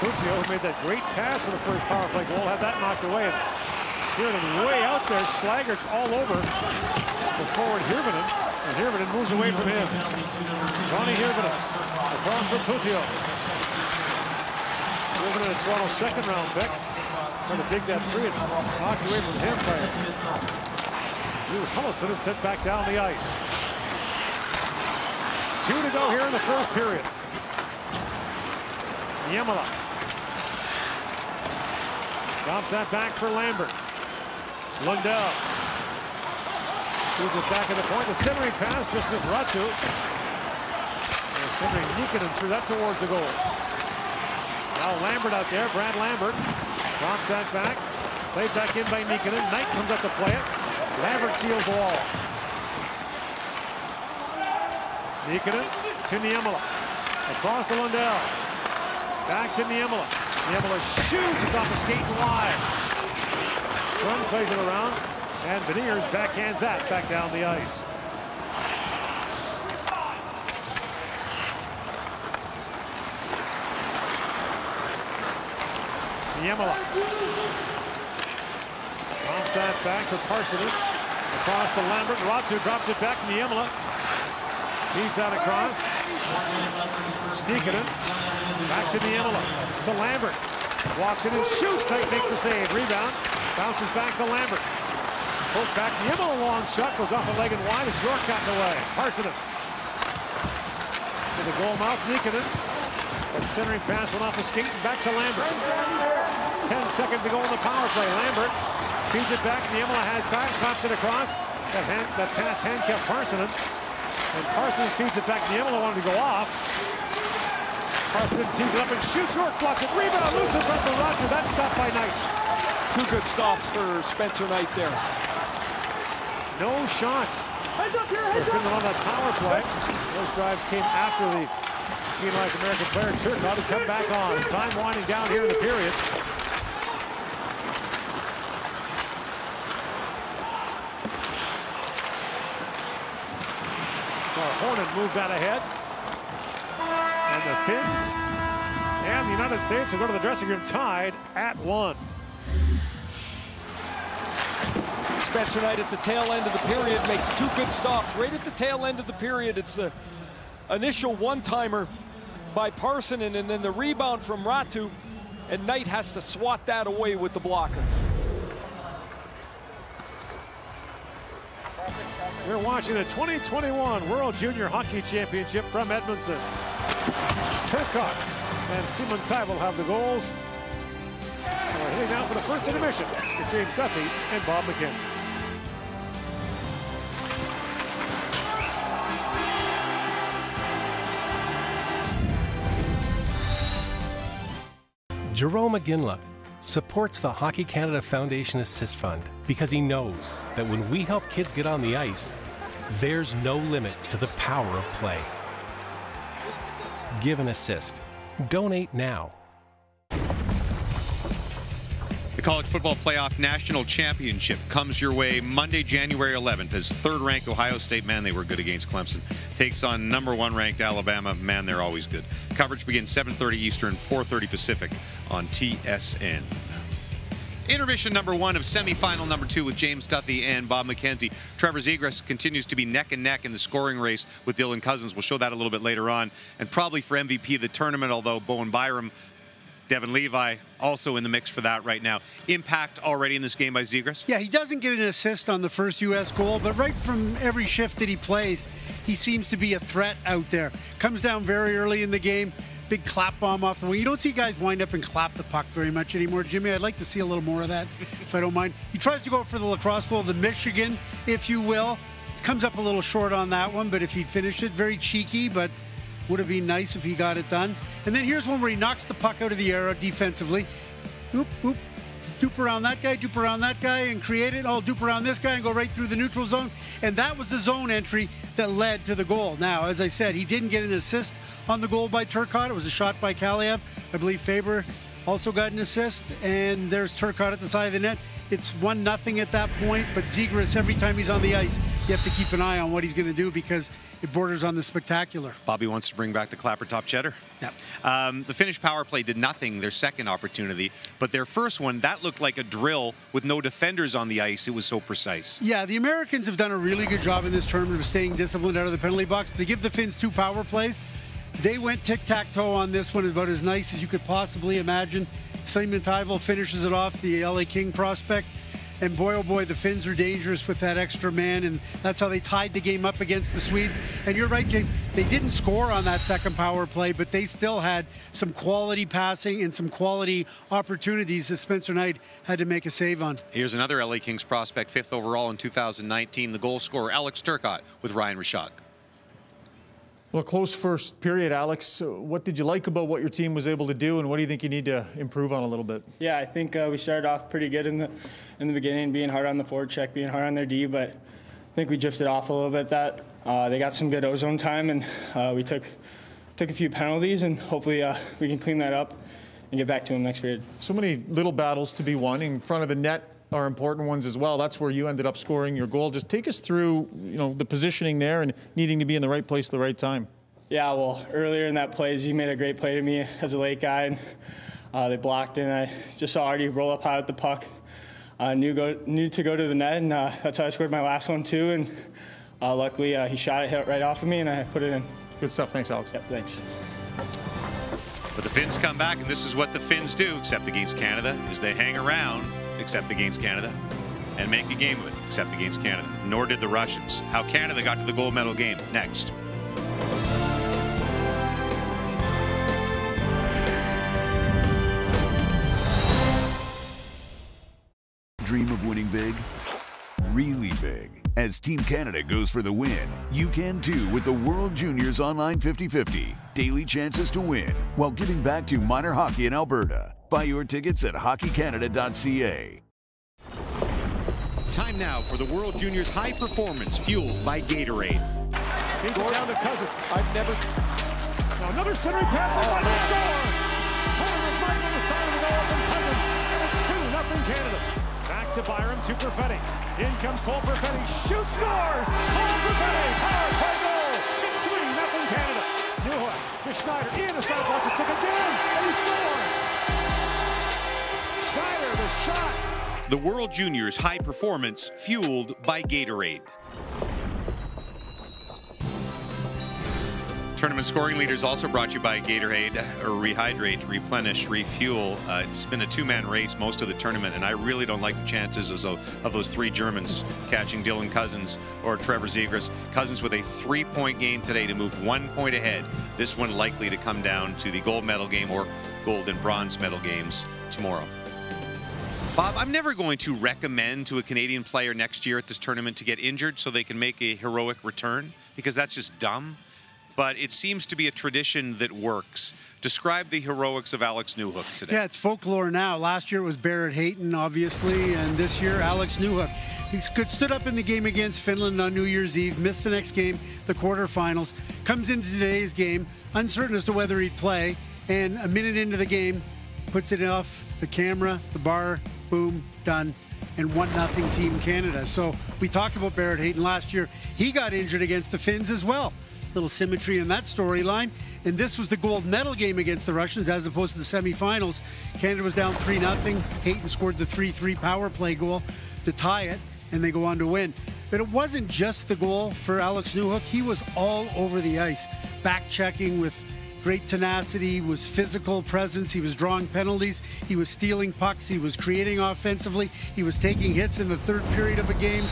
Puccio, who made that great pass for the first power play goal, had that knocked away. And Hirvonen way out there. Slaggert's all over the forward Hirvonen. And Hirvonen moves away from him. Ronnie Hirvonen across for Puccio. Hirvonen, a Toronto second-round pick. Trying to dig that free. It's knocked away from him by Drew Hullison, and sent back down the ice. 2 to go here in the first period. Niemela drops that back for Lambert. Lundell moves it back at the point. The centering pass just missed Ratu. And Henry Nikkanen threw that towards the goal. Now Lambert out there. Brad Lambert drops that back. Played back in by Nikkanen. Knight comes up to play it. Lambert seals the wall. Nikkanen to Niemela. Across to Lundell. Back to Niemela. Niemela shoots. It's off the skate and wide. Run plays it around. And Beniers backhands that back down the ice. Niemela. Drops that back to Parsonen. Across to Lambert. Ratu drops it back. Niemela feeds that across. Nikkanen. Back to Niemela. To Lambert. Walks in and shoots. Knight makes the save. Rebound. Bounces back to Lambert. Poked back. Niemela long shot. Goes off a leg and wide as York got in the way. Parsonen. To the goal mouth. Nikkanen. That centering pass went off the skate and back to Lambert. 10 seconds to go in the power play. Lambert feeds it back. Niemela has time. Slaps it across. That pass handcuffed Parsonen. And Parsonen feeds it back. Niemela wanted to go off. Parsonen tees it up and shoots. York blocks it. Rebound. Loose in front of Ratu. That's stopped by Knight. 2 good stops for Spencer Knight there. No shots for Finland on that power play. Those drives came after the penalized American player Turcotte to come back on. Time winding down here in the period. Hornet moved that ahead. And the Finns and the United States will go to the dressing room tied at 1. Spencer Knight at the tail end of the period makes 2 good stops. Right at the tail end of the period, it's the initial one-timer by Parsonen, and then the rebound from Ratu, and Knight has to swat that away with the blocker. You're watching the 2021 World Junior Hockey Championship from Edmonton. Turcotte and SEMIFINAL will have the goals. And we're heading now for the first intermission with James Duffy and Bob McKenzie. Jerome McGinley supports the Hockey Canada Foundation Assist Fund because he knows that when we help kids get on the ice, there's no limit to the power of play. Give an assist. Donate now. The College Football Playoff National Championship comes your way Monday, January 11th as third-ranked Ohio State, man, they were good against Clemson, takes on number 1 ranked Alabama, man, they're always good. Coverage begins 7:30 Eastern, 4:30 Pacific on TSN. Intermission number 1 of semifinal number 2 with James Duffy and Bob McKenzie. Trevor Zegras continues to be neck and neck in the scoring race with Dylan Cousins. We'll show that a little bit later on. And probably for MVP of the tournament, although Bowen Byram, Devin Levi also in the mix for that right now. Impact already in this game by Zegras? Yeah, he doesn't get an assist on the first U.S. goal, but right from every shift that he plays, he seems to be a threat out there. Comes down very early in the game. Big clap bomb off the wing. You don't see guys wind up and clap the puck very much anymore, Jimmy. I'd like to see a little more of that, if I don't mind. He tries to go for the lacrosse goal, the Michigan, if you will. Comes up a little short on that one, but if he'd finished it, very cheeky, but would have been nice if he got it done. And then here's one where he knocks the puck out of the arrow defensively. Oop, oop. Dupe around that guy, and create it. I'll dupe around this guy and go right through the neutral zone. And that was the zone entry that led to the goal. Now, as I said, he didn't get an assist on the goal by Turcotte. It was a shot by Kaliev. I believe Faber also got an assist. And there's Turcotte at the side of the net. It's 1-0 at that point, but Zegras, every time he's on the ice, you have to keep an eye on what he's going to do because it borders on the spectacular. Bobby wants to bring back the Clapper Top Cheddar. Yeah. The Finnish power play did nothing, their second opportunity, but their first one, that looked like a drill with no defenders on the ice. It was so precise. Yeah, the Americans have done a really good job in this tournament of staying disciplined out of the penalty box. They give the Finns 2 power plays. They went tic-tac-toe on this one, about as nice as you could possibly imagine. SEMIFINAL finishes it off, the LA King prospect. And boy, oh boy, the Finns are dangerous with that extra man, and that's how they tied the game up against the Swedes. And you're right, Jake, they didn't score on that second power play, but they still had some quality passing and some quality opportunities that Spencer Knight had to make a save on. Here's another LA Kings prospect, 5th overall in 2019, the goal scorer, Alex Turcotte, with Ryan Rishaug. Well, close first period, Alex. What did you like about what your team was able to do, and what do you think you need to improve on a little bit? Yeah, I think we started off pretty good in the beginning, being hard on the forward check, being hard on their D, but I think we drifted off a little bit. They got some good ozone time, and we took a few penalties, and hopefully we can clean that up and get back to them next period. So many little battles to be won in front of the net are important ones as well. That's where you ended up scoring your goal. Just take us through, the positioning there and needing to be in the right place at the right time. Yeah, well, earlier in that play, you made a great play to me as a late guy, and they blocked it, and I just saw Artie roll up high with the puck. Knew to go to the net, and that's how I scored my last one too. And luckily, he shot it, hit right off of me, and I put it in. Good stuff. Thanks, Alex. Yep, thanks. But the Finns come back, and this is what the Finns do, except against Canada, is they hang around, except against Canada, and make a game of it, except against Canada. Nor did the Russians. How Canada got to the gold medal game, next. Dream of winning big? Really big. As Team Canada goes for the win, you can too with the World Juniors Online 50-50. Daily chances to win while giving back to minor hockey in Alberta. Buy your tickets at hockeycanada.ca. Time now for the World Juniors High Performance fueled by Gatorade. Feeds it down to Cousins. Now another centering pass by Michael. Score! Homer right on the side of the goal from Cousins. It's 2-0 Canada. Back to Byram, to Perfetti. In comes Cole Perfetti. Shoots, scores! Cole Perfetti, power play goal! It's 3-0 Canada. Newhook to Schneider. Ian Schneider wants to stick again, and he scores! Schneider, the shot. The World Juniors High Performance fueled by Gatorade. Tournament scoring leaders also brought to you by Gatorade, or Rehydrate, Replenish, Refuel. It's been a two-man race most of the tournament, and I really don't like the chances of those three Germans catching Dylan Cousins or Trevor Zegras. Cousins with a 3-point game today to move 1 point ahead. This one likely to come down to the gold medal game or gold and bronze medal games tomorrow. Bob, I'm never going to recommend to a Canadian player next year at this tournament to get injured so they can make a heroic return, because that's just dumb. But it seems to be a tradition that works. Describe the heroics of Alex Newhook today. Yeah, it's folklore now. Last year it was Barrett Hayton, obviously, and this year Alex Newhook. He stood up in the game against Finland on New Year's Eve, missed the next game, the quarterfinals, comes into today's game, uncertain as to whether he'd play, and a minute into the game, puts it off the camera, the bar, boom, done, and 1-0 Team Canada. So we talked about Barrett Hayton last year. He got injured against the Finns as well. Little symmetry in that storyline. And this was the gold medal game against the Russians as opposed to the semifinals. Canada was down 3-0. Hayton scored the 3-3 power play goal to tie it, and they go on to win. But it wasn't just the goal for Alex Newhook. He was all over the ice, back checking with great tenacity, was physical presence. He was drawing penalties. He was stealing pucks. He was creating offensively. He was taking hits in the third period of a game.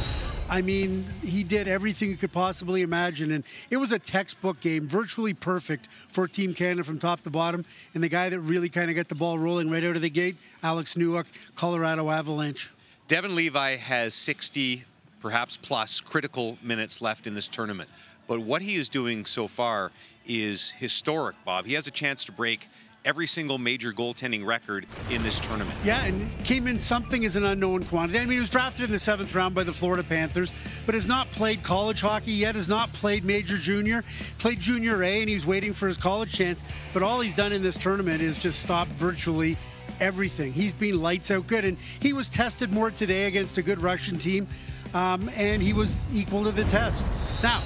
I mean, he did everything you could possibly imagine, and it was a textbook game, virtually perfect for Team Canada from top to bottom. And the guy that really kind of got the ball rolling right out of the gate, Alex Newhook, Colorado Avalanche. Devin Levi has 60, perhaps plus, critical minutes left in this tournament. But what he is doing so far is historic, Bob. He has a chance to break every single major goaltending record in this tournament. Yeah, and came in something as an unknown quantity. I mean, he was drafted in the 7th round by the Florida Panthers, but has not played college hockey yet, has not played major junior, played junior A, and he's waiting for his college chance. But all he's done in this tournament is just stop virtually everything. He's been lights out good, and he was tested more today against a good Russian team, and he was equal to the test. Now,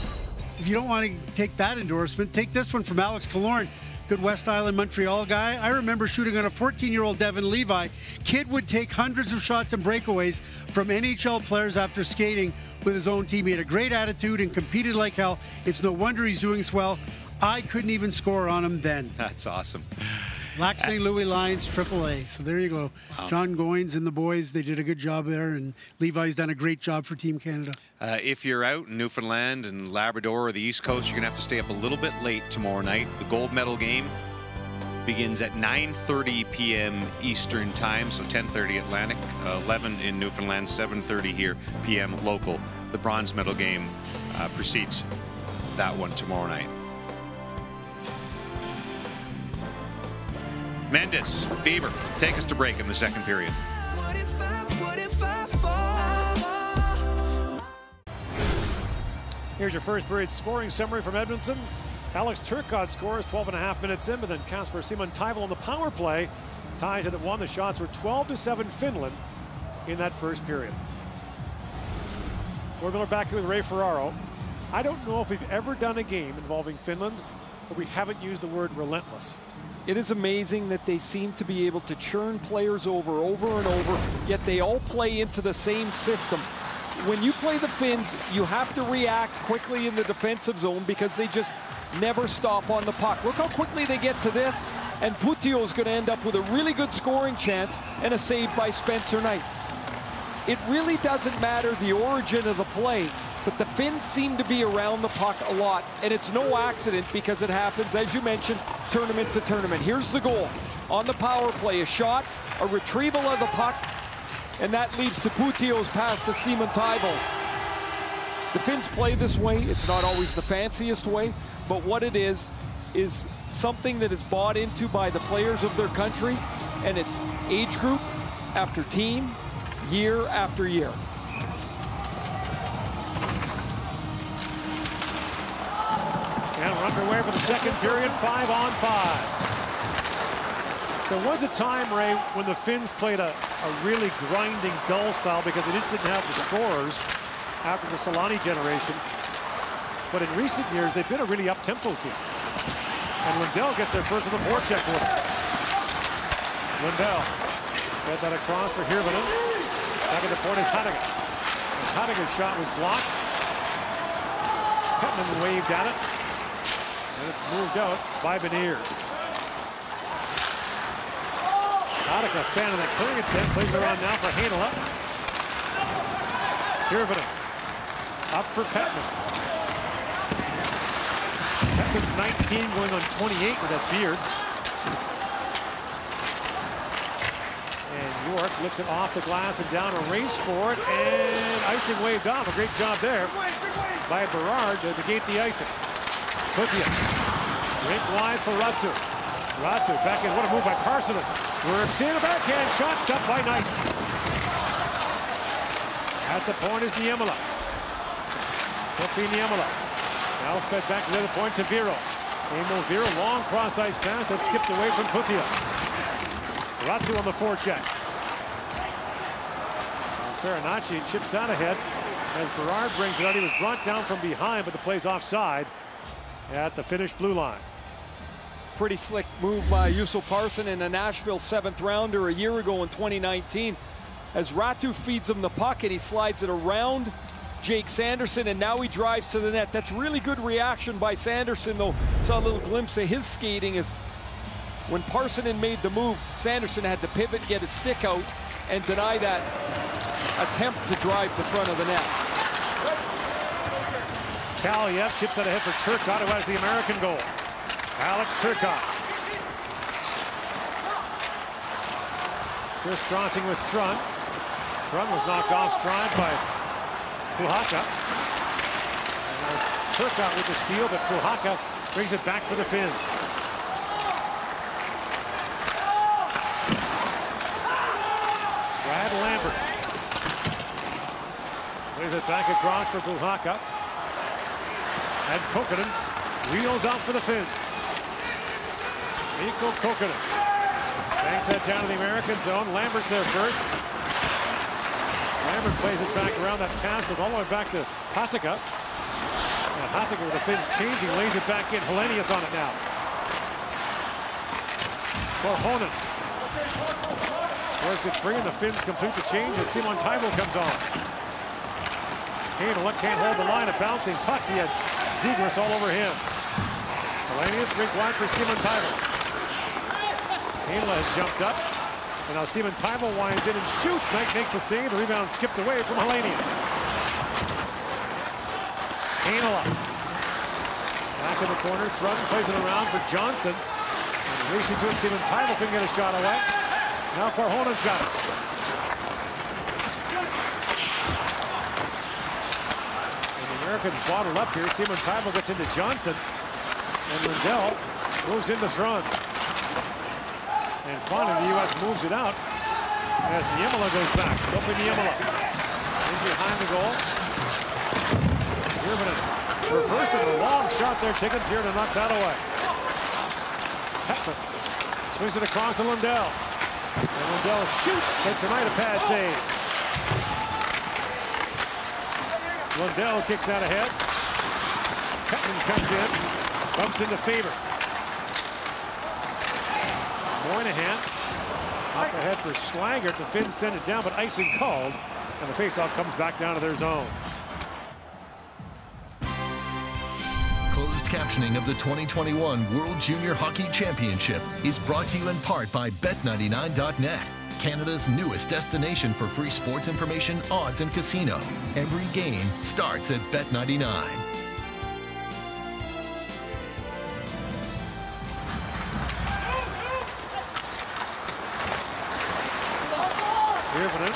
if you don't want to take that endorsement, take this one from Alex Killorn. Good West Island, Montreal guy. I remember shooting on a 14-year-old Devin Levi. Kid would take hundreds of shots and breakaways from NHL players after skating with his own team. He had a great attitude and competed like hell. It's no wonder he's doing swell. I couldn't even score on him then. That's awesome. Lac St. Louis Lions, AAA. So there you go. Wow. John Goins and the boys, they did a good job there, and Levi's done a great job for Team Canada. If you're out in Newfoundland and Labrador or the East Coast, you're going to have to stay up a little bit late tomorrow night. The gold medal game begins at 9:30 p.m. Eastern Time, so 10:30 Atlantic, 11 in Newfoundland, 7:30 here p.m. local. The bronze medal game precedes that one tomorrow night. Mendes, Beaver, take us to break in the second period. Here's your first period scoring summary from Edmonton. Alex Turcotte scores 12.5 minutes in, but then Kasper Simon-Taival on the power play ties it at 1. The shots were 12-7 Finland in that first period. We're going back here with Ray Ferraro. I don't know if we've ever done a game involving Finland where we haven't used the word relentless. It is amazing that they seem to be able to churn players over and over, yet they all play into the same system. When you play the Finns, you have to react quickly in the defensive zone because they just never stop on the puck. Look how quickly they get to this, and Puttio is going to end up with a really good scoring chance and a save by Spencer Knight. It really doesn't matter the origin of the play, but the Finns seem to be around the puck a lot, and it's no accident because it happens, as you mentioned, tournament to tournament. Here's the goal. On the power play, a shot, a retrieval of the puck, and that leads to Puttio's pass to Simon-Taival. The Finns play this way. It's not always the fanciest way, but what it is something that is bought into by the players of their country, and it's age group after team, year after year. And we're underway for the second period, 5-on-5. There was a time, Ray, when the Finns played a really grinding, dull style because they just didn't have the scorers after the Solani generation. But in recent years, they've been a really up-tempo team. And Lindell gets their first on the forecheck with him. Lindell got that across for Hirvonen. Back at the point is Hadiga. Hadiga's shot was blocked. Putnam waved at it. And it's moved out by Beniers. Hatakka fan of the clearing attempt. Plays it around now for Heinola. Hirvonen. Up for Petman. Petman's 19 going on 28 with that beard. And York lifts it off the glass and down a race for it. And icing waved off. A great job there by Berard to negate the icing. Putia. Rink wide for Ratu. Ratu back in. What a move by Parsonen. Works in a backhand shot, stopped by Knight. At the point is Niemela. Kopi Niemela. Now fed back to the other point to Viro. Emil Viro, long cross-ice pass that skipped away from Putia. Ratu on the forecheck. Farinacci chips out ahead as Berard brings it out. He was brought down from behind, but the play's offside at the Finnish blue line. Pretty slick move by Juuso Parsonen, a Nashville 7th rounder a year ago in 2019. As Ratu feeds him the puck and he slides it around Jake Sanderson, and now he drives to the net. That's really good reaction by Sanderson, though. Saw a little glimpse of his skating as when Parsonen made the move, Sanderson had to pivot, get his stick out, and deny that attempt to drive the front of the net. Kaliev chips out ahead for Turcotte, who has the American goal. Alex Turcotte. Crisscrossing with Thrun. Thrun was knocked off stride by Puhakka. Turcotte with the steal, but Puhakka brings it back for the Finns. Brad Lambert. Plays it back across for Puhakka. And Kokkonen wheels out for the Finns. Mikko Kokkonen banks that down to the American zone. Lambert's there first. Lambert plays it back around. That pass goes all the way back to Hatakka. And Hatakka with the Finns changing, lays it back in. Helenius on it now. Korhonen works it free, and the Finns complete the change as Simon Taivo comes on. Heinola can't hold the line. A bouncing puck. He had Zegras all over him. Helenius rink wide for Simon Taivo. Heinola has jumped up, and now Simon Taivo winds in and shoots. Knight makes the save. The rebound skipped away from Helenius. Heinola back in the corner. Thrun plays it around for Johnson. And racing to it, Simon Taivo can get a shot away. Now Korhonen's got it. And the Americans bottled up here. Simon Taivo gets into Johnson, and Lindell moves into Thrun. And finally, the U.S. moves it out as Niemela goes back. Kopi Niemela in behind the goal. Hirvonen reversed it. A long shot there taken here to knock that away. Petman swings it across to Lundell. And Lundell shoots. Makes tonight a pad save. Lundell kicks out ahead. Petman comes in. Bumps into Faber. Moynihan up ahead for Schlaggert. The Finns send it down, but icing called, and the faceoff comes back down to their zone. Closed captioning of the 2021 World Junior Hockey Championship is brought to you in part by Bet99.net, Canada's newest destination for free sports information, odds, and casino. Every game starts at Bet99. Hirvonen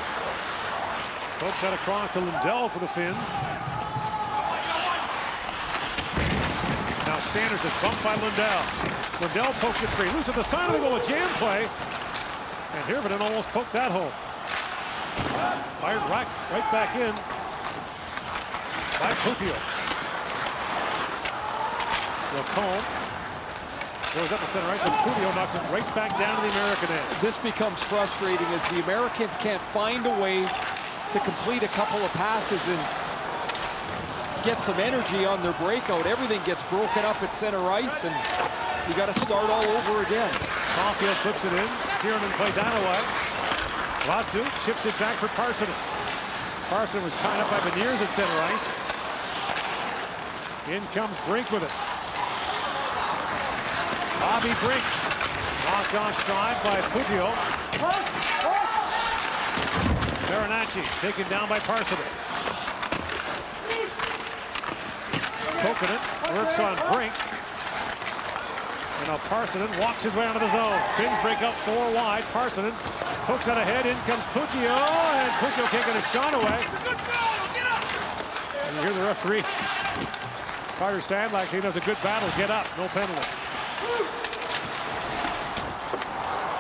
pokes out across to Lundell for the Finns. Now Sanders is bumped by Lundell. Lundell pokes it free. Loose at the side of the goal, a jam play. And Hirvonen almost poked that home. Fired right back in by Putia. Lacombe goes up the center ice, and Putia knocks it right back down to the American end. This becomes frustrating as the Americans can't find a way to complete a couple of passes and get some energy on their breakout. Everything gets broken up at center ice, and you got to start all over again. Caulfield flips it in. Kiernan plays that away. Latu chips it back for Parsonen. Parsonen was tied up by Beniers at center ice. In comes Brink with it. Bobby Brink. Knocked off stride by Puglio. Farinacci taken down by Parsonen. Kokanen works on Brink. And now Parsonen walks his way out of the zone. Finns break up 4 wide. Parsonen hooks out ahead. In comes Puglio. And Puglio can't get a shot away. And you hear the referee, Carter Sandlak, saying that's a good battle. Get up. No penalty.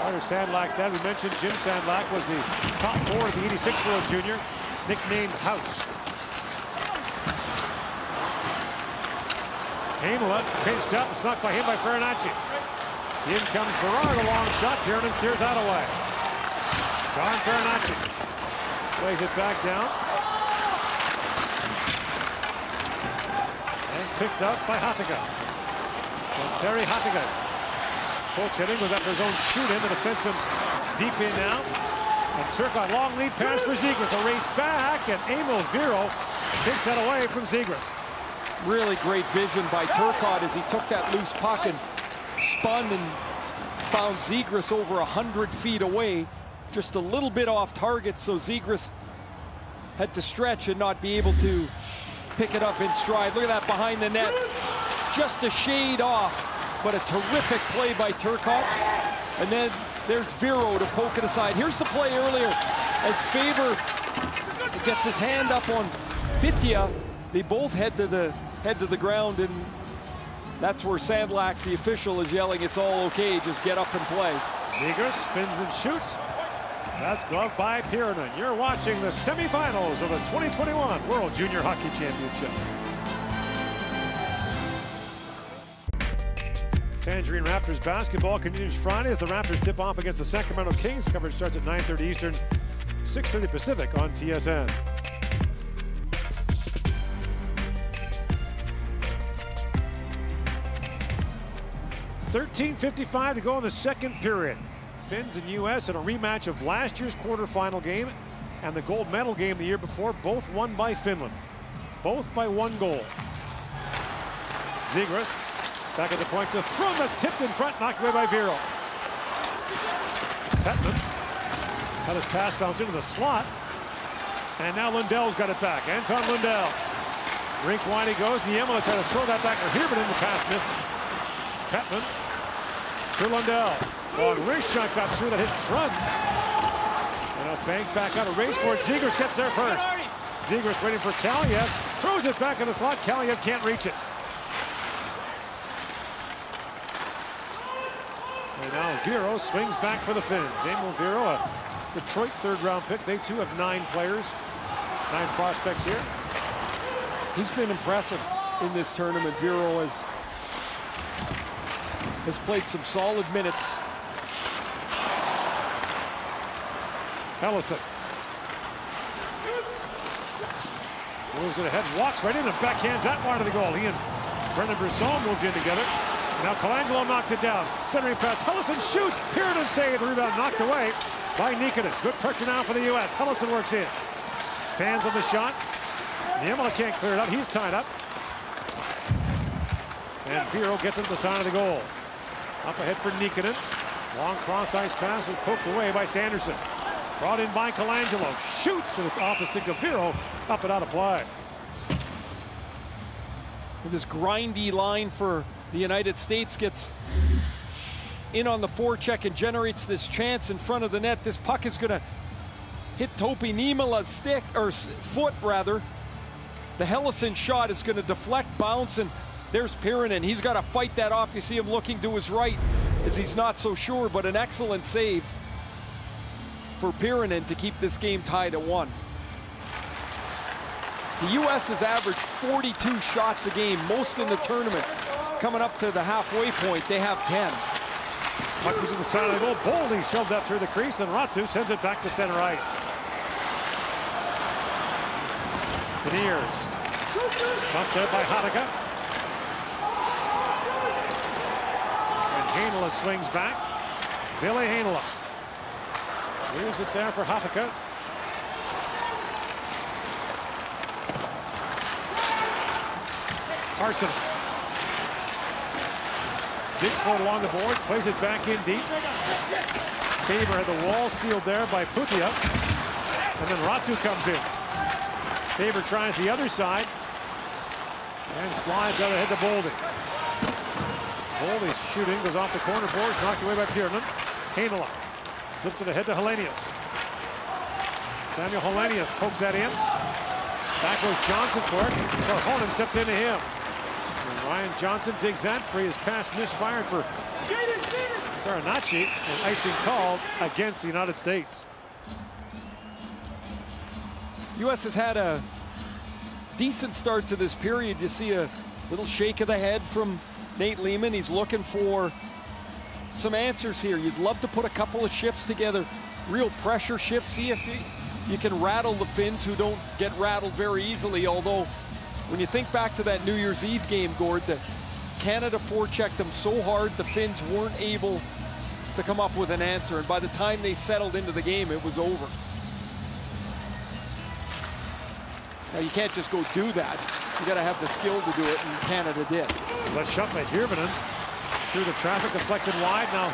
Carter Sandlak's dad, we mentioned Jim Sandlak was the top 4 of the '86 World Junior, nicknamed House. Heinola pinched up. It's knocked by him by Farinacci. In comes Berard, a long shot. Piernan steers that away. John Farinacci plays it back down. And picked up by Hattega. So Terry Hattega. Pokes it in, goes after his own shoot-in. The defenseman deep in now. And Turcotte, long lead pass for Zegras. A race back, and Emil Viro takes that away from Zegras. Really great vision by Turcotte as he took that loose puck and spun and found Zegras over 100 feet away. Just a little bit off target, so Zegras had to stretch and not be able to pick it up in stride. Look at that behind the net. Just a shade off, but a terrific play by Turcotte. And then there's Viro to poke it aside. Here's the play earlier as Faber gets his hand up on Bittia. They both head to the ground, and that's where Sandlak, the official, is yelling, "It's all okay, just get up and play." Zegras spins and shoots. That's gloved by Piernan. You're watching the semifinals of the 2021 World Junior Hockey Championship. Tangerine Raptors basketball continues Friday as the Raptors tip off against the Sacramento Kings. Coverage starts at 9:30 Eastern, 6:30 Pacific on TSN. .55 to go in the second period. Finns and U.S. in a rematch of last year's quarterfinal game and the gold medal game the year before, both won by Finland. Both by 1 goal. Zegras back at the point to throw. That's tipped in front, knocked away by Viro. Petman had his pass bounce into the slot. And now Lundell's got it back. Anton Lundell. Rink wide he goes. Niemela trying to throw that back for here, but in the pass missed. Petman to Lundell. Long wrist shot got through that hit front. And a bank back out, a race for it. Zegras gets there first. Zegras waiting for Kaliev. Throws it back in the slot. Kaliev can't reach it. And now Viro swings back for the Finns. Emil Viro, a Detroit third-round pick. They too have 9 players, 9 prospects here. He's been impressive in this tournament. Viro has played some solid minutes. Helleson moves it ahead, walks right in and backhands that one to the goal. He and Brendan Brisson moved in together. Now Colangelo knocks it down. Centering pass. Helleson shoots. Piernan saved. The rebound knocked away by Nikkanen. Good pressure now for the U.S. Helleson works in. Fans on the shot. Niemela can't clear it out. He's tied up. And Viro gets into the side of the goal. Up ahead for Nikkanen. Long cross-ice pass was poked away by Sanderson. Brought in by Colangelo. Shoots, and it's off the stick of Viro. Up and out of play. This grindy line for the United States gets in on the forecheck and generates this chance in front of the net. This puck is going to hit Topi Niemela's stick, or foot rather. The Helleson shot is going to deflect, bounce, and there's Piernan. He's got to fight that off. You see him looking to his right as he's not so sure, but an excellent save for Piernan to keep this game tied at 1. The U.S. has averaged 42 shots a game, most in the tournament. Coming up to the halfway point, they have 10. Puck was in the side of the goal. Boldy shoved that through the crease, and Ratu sends it back to center ice. Beniers. Bumped there by Hattega. And Heinola swings back. Ville Heinola. Leaves it there for Hattega. Carson. Digs for it along the boards, plays it back in deep. Faber had the wall sealed there by Putia. And then Ratu comes in. Faber tries the other side. And slides out ahead to Boldy. Boldy's shooting goes off the corner boards, knocked away by Pierman. Heinola flips it ahead to Helenius. Samuel Helenius pokes that in. Back goes Johnson for it. Sorhonen stepped into him. And Ryan Johnson digs that free. His pass misfired for Farinacci, and icing called against the United States. U.S. has had a decent start to this period. You see a little shake of the head from Nate Lehman. He's looking for some answers here. You'd love to put a couple of shifts together, real pressure shifts, see if you can rattle the Finns, who don't get rattled very easily. Although when you think back to that New Year's Eve game, Gord, that Canada forechecked them so hard the Finns weren't able to come up with an answer, and by the time they settled into the game, it was over. Now you can't just go do that. You got to have the skill to do it, and Canada did. Let's shut by Hirvonen through the traffic, deflected wide. Now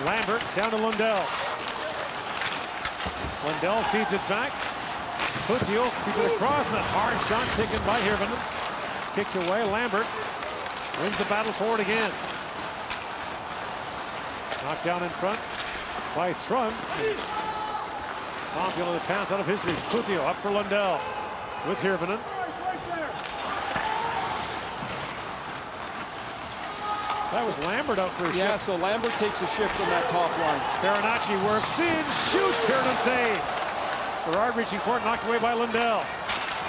Lambert down to Lundell. Lundell feeds it back. Puttio feeds it across, and a hard shot taken by Hirvonen. Kicked away. Lambert wins the battle forward again. Knocked down in front by Thrun. Tompion on the pass out of his reach. Puttio up for Lundell with Hirvonen. That was Lambert out for a shift. Yeah, so Lambert takes a shift on that top line. Farinacci works in, shoots, Pierman save. Gerard reaching for it, knocked away by Lundell.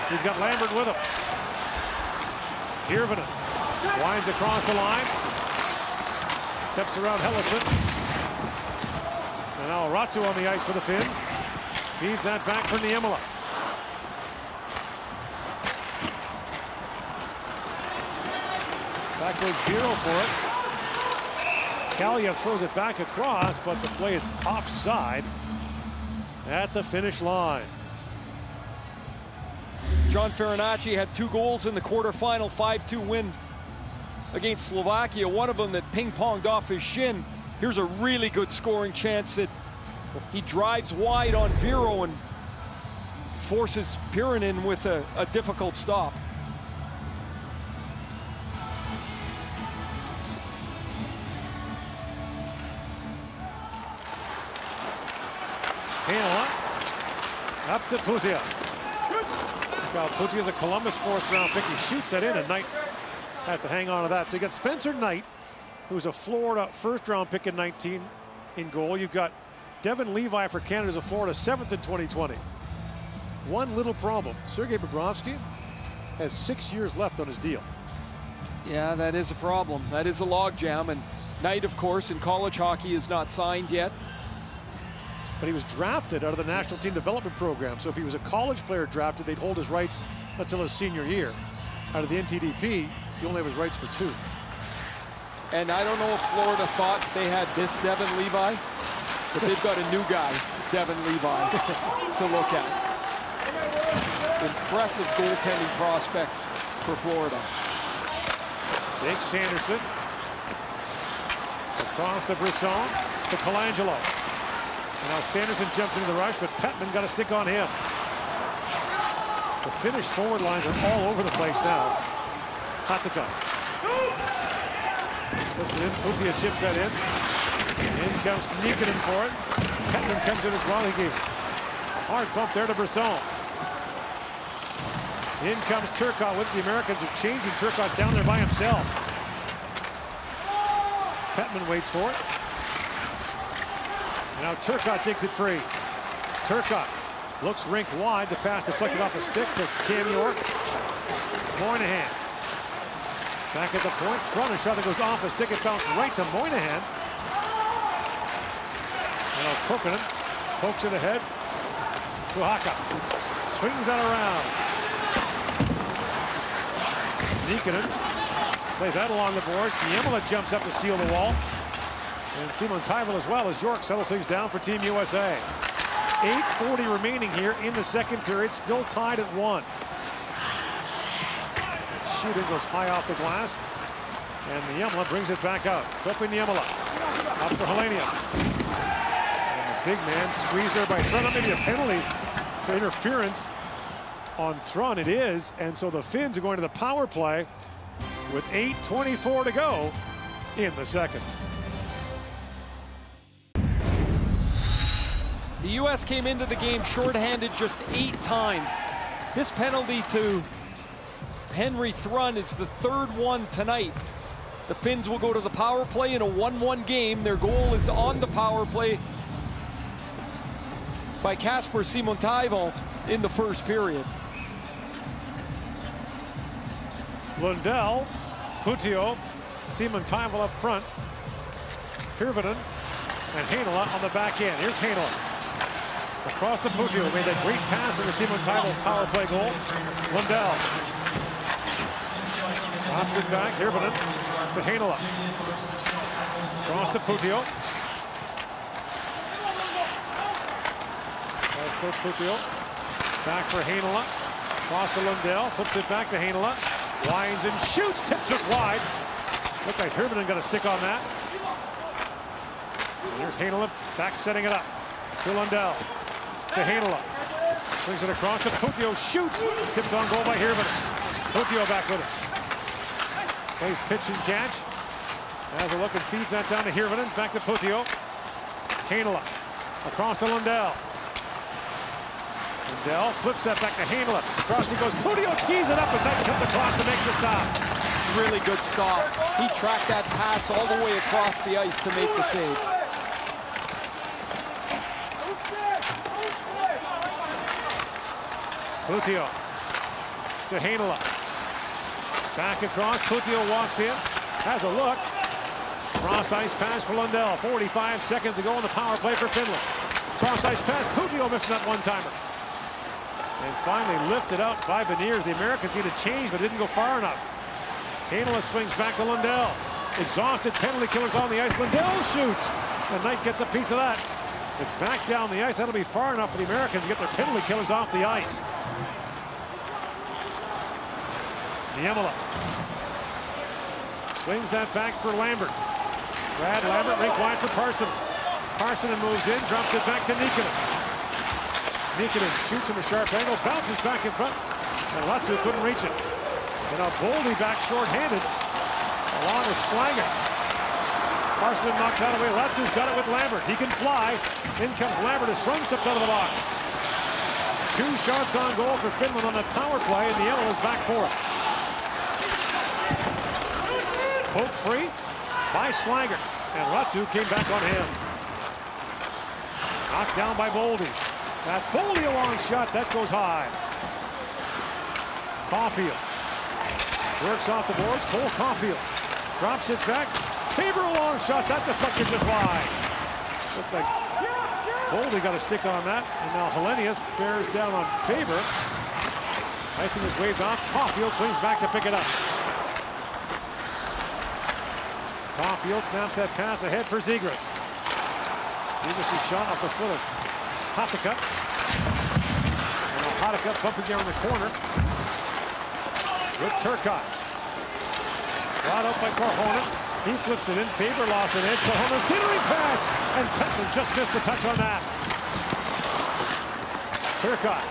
He's got Lambert with him. Hirvonen winds across the line. Steps around Hellison. And now Ratu on the ice for the Finns. Feeds that back for Niemela. Back goes Bureau for it. Kaliev throws it back across, but the play is offside at the finish line. John Farinacci had 2 goals in the quarterfinal 5-2 win against Slovakia. One of them that ping-ponged off his shin. Here's a really good scoring chance that he drives wide on Vero and forces Pirinen with a difficult stop. Heinola up to Putia. Putia's a Columbus 4th round pick. He shoots that in, and Knight has to hang on to that. So you got Spencer Knight, who's a Florida 1st round pick in 19 in goal. You've got Devin Levi for Canada, as a Florida 7th in 2020. One little problem. Sergei Bobrovsky has 6 years left on his deal. Yeah, that is a problem. That is a logjam. And Knight, of course, in college hockey is not signed yet. But he was drafted out of the National Team Development Program. So if he was a college player drafted, they'd hold his rights until his senior year. Out of the NTDP, he only have his rights for 2. And I don't know if Florida thought they had this Devin Levi, but they've got a new guy, Devin Levi, to look at. Impressive goaltending prospects for Florida. Jake Sanderson. Across to Brisson, to Colangelo. And now Sanderson jumps into the rush, but Petman got a stick on him. The Finnish forward lines are all over the place now. Hatakka. Puts it in. Putia chips that in. In comes Nikkanen for it. Petman comes in as well. He gave a hard bump there to Brisson. In comes Turcotte with the Americans are changing. Turcotte's down there by himself. Petman waits for it. Now Turcotte digs it free. Turcotte looks rink wide. The pass deflected off the stick to Cam York. Moynihan. Back at the point. Front a shot that goes off the stick. It bounced right to Moynihan. And now Kokkonen pokes it ahead. Kuhaka swings that around. Nikkanen plays that along the boards. Niemela jumps up to seal the wall. And Simon Tyrell as well as York settles things down for Team USA. 8:40 remaining here in the second period, still tied at 1. Shooting goes high off the glass. And Niemela brings it back out. Flipping Niemela. Up for Hellenius. And the big man squeezed there by Thron. Maybe a penalty for interference on Thron. It is. And so the Finns are going to the power play with 8:24 to go in the second. The U.S. came into the game shorthanded just 8 times. This penalty to Henry Thron is the 3rd one tonight. The Finns will go to the power play in a 1-1 game. Their goal is on the power play by Kasper Simon-Taivon in the first period. Lundell, Putio, Simon-Taivon up front. Hirvonen and Heinola on the back end. Here's Heinola. Across to Putio. Made that great pass in the Simon-Taivon power play goal. Lundell. Drops it back. Hirvonen to Heinola. Cross to Putio. Pass to Putio. Back for Heinola. Cross to Lundell. Flips it back to Heinola. Winds and shoots. Tips it wide. Looked like Hirvonen got a stick on that. And here's Heinola back setting it up. To Lundell. To Heinola. Brings it across to Putio. Shoots. Tipped on goal by Hirvonen. Putio back with it. Plays pitch and catch. Has a look and feeds that down to Hirvonen. Back to Putio. Heinola. Across to Lundell. Lundell flips that back to Heinola. Across he goes. Putio skis it up and Knight comes across and makes the stop. Really good stop. He tracked that pass all the way across the ice to make the save. Putio to Heinola. Back across. Putio walks in. Has a look. Cross ice pass for Lundell. 45 seconds to go on the power play for Finland. Cross ice pass. Putio missing that one-timer. And finally lifted out by Beniers. The Americans need a change, but didn't go far enough. Heinola swings back to Lundell. Exhausted penalty killers on the ice. Lundell shoots. And Knight gets a piece of that. It's back down the ice. That'll be far enough for the Americans to get their penalty killers off the ice. Niemela swings that back for Lambert. Brad Lambert rink wide for Parson. Parson moves in, drops it back to Nikkanen. Nikkanen shoots from a sharp angle, bounces back in front, and Latu couldn't reach it. And now Boldy back short-handed, along with Slanger. Parson knocks out away. Latu's got it with Lambert. He can fly. In comes Lambert as Strung steps out of the box. 2 shots on goal for Finland on the power play, and the yellow is back for it. Poke free by Slanger, and Latu came back on him. Knocked down by Boldy. That Boldy a long shot, that goes high. Caulfield works off the boards. Cole Caulfield drops it back. Faber a long shot, that deflected just wide. Looked like Boldy got a stick on that, and now Hellenius bears down on Faber. Icing is waved off. Caulfield swings back to pick it up. Caulfield snaps that pass ahead for Zegras. Zegras' shot off the foot of Hatakka. And now Hatakka bumping down in the corner with Turcotte. Brought up by Korhonen. He flips it in. Faber lost an edge. Korhonen centering pass. And Petman just missed the touch on that. Turcotte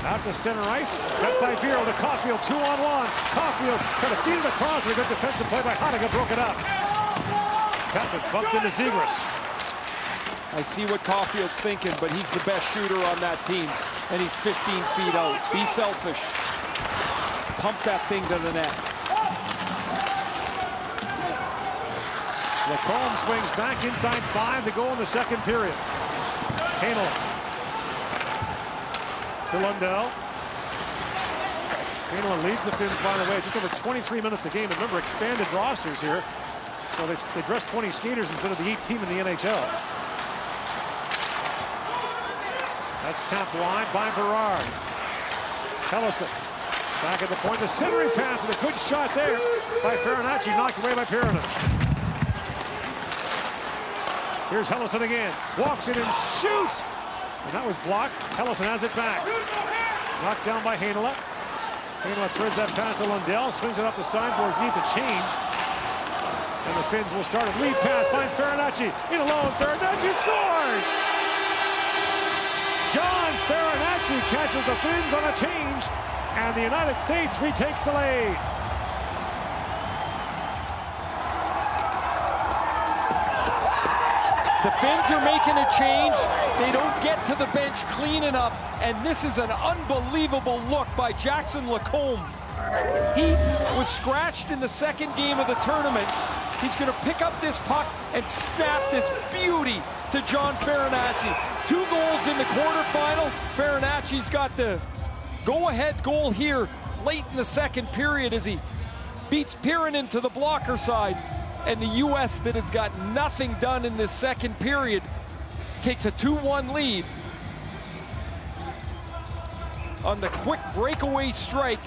out to center ice. Got by Vero to Caulfield. 2-on-1. Caulfield trying to feed it across. A good defensive play by Hatakka. Broke it up. Petman bumped into Zegras. I see what Caulfield's thinking, but he's the best shooter on that team, and he's 15 feet out. Be selfish. Pump that thing to the net. Lacombe swings back inside 5 to go in the second period. Heinola to Lundell. Heinola leads the Finns, by the way, just over 23 minutes a game. Remember, expanded rosters here. So they dress 20 skaters instead of the 8 team in the NHL. That's tapped wide by Berard. Helleson back at the point. The centering pass and a good shot there by Farinacci, knocked away by Pirinen. Here's Helleson again. Walks in and shoots. And that was blocked. Helleson has it back. Knocked down by Heinola. Heinola throws that pass to Lundell. Swings it off the sideboards. Needs a change. And the Finns will start a lead pass, finds Farinacci in alone. Farinacci scores! John Farinacci catches the Finns on a change, and the United States retakes the lead. The Finns are making a change. They don't get to the bench clean enough, and this is an unbelievable look by Jackson Lacombe. He was scratched in the second game of the tournament. He's going to pick up this puck and snap this beauty to John Farinacci. 2 goals in the quarterfinal. Farinacci's got the go-ahead goal here late in the second period as he beats Pirinen to the blocker side. And the U.S. that has got nothing done in this second period takes a 2-1 lead on the quick breakaway strike.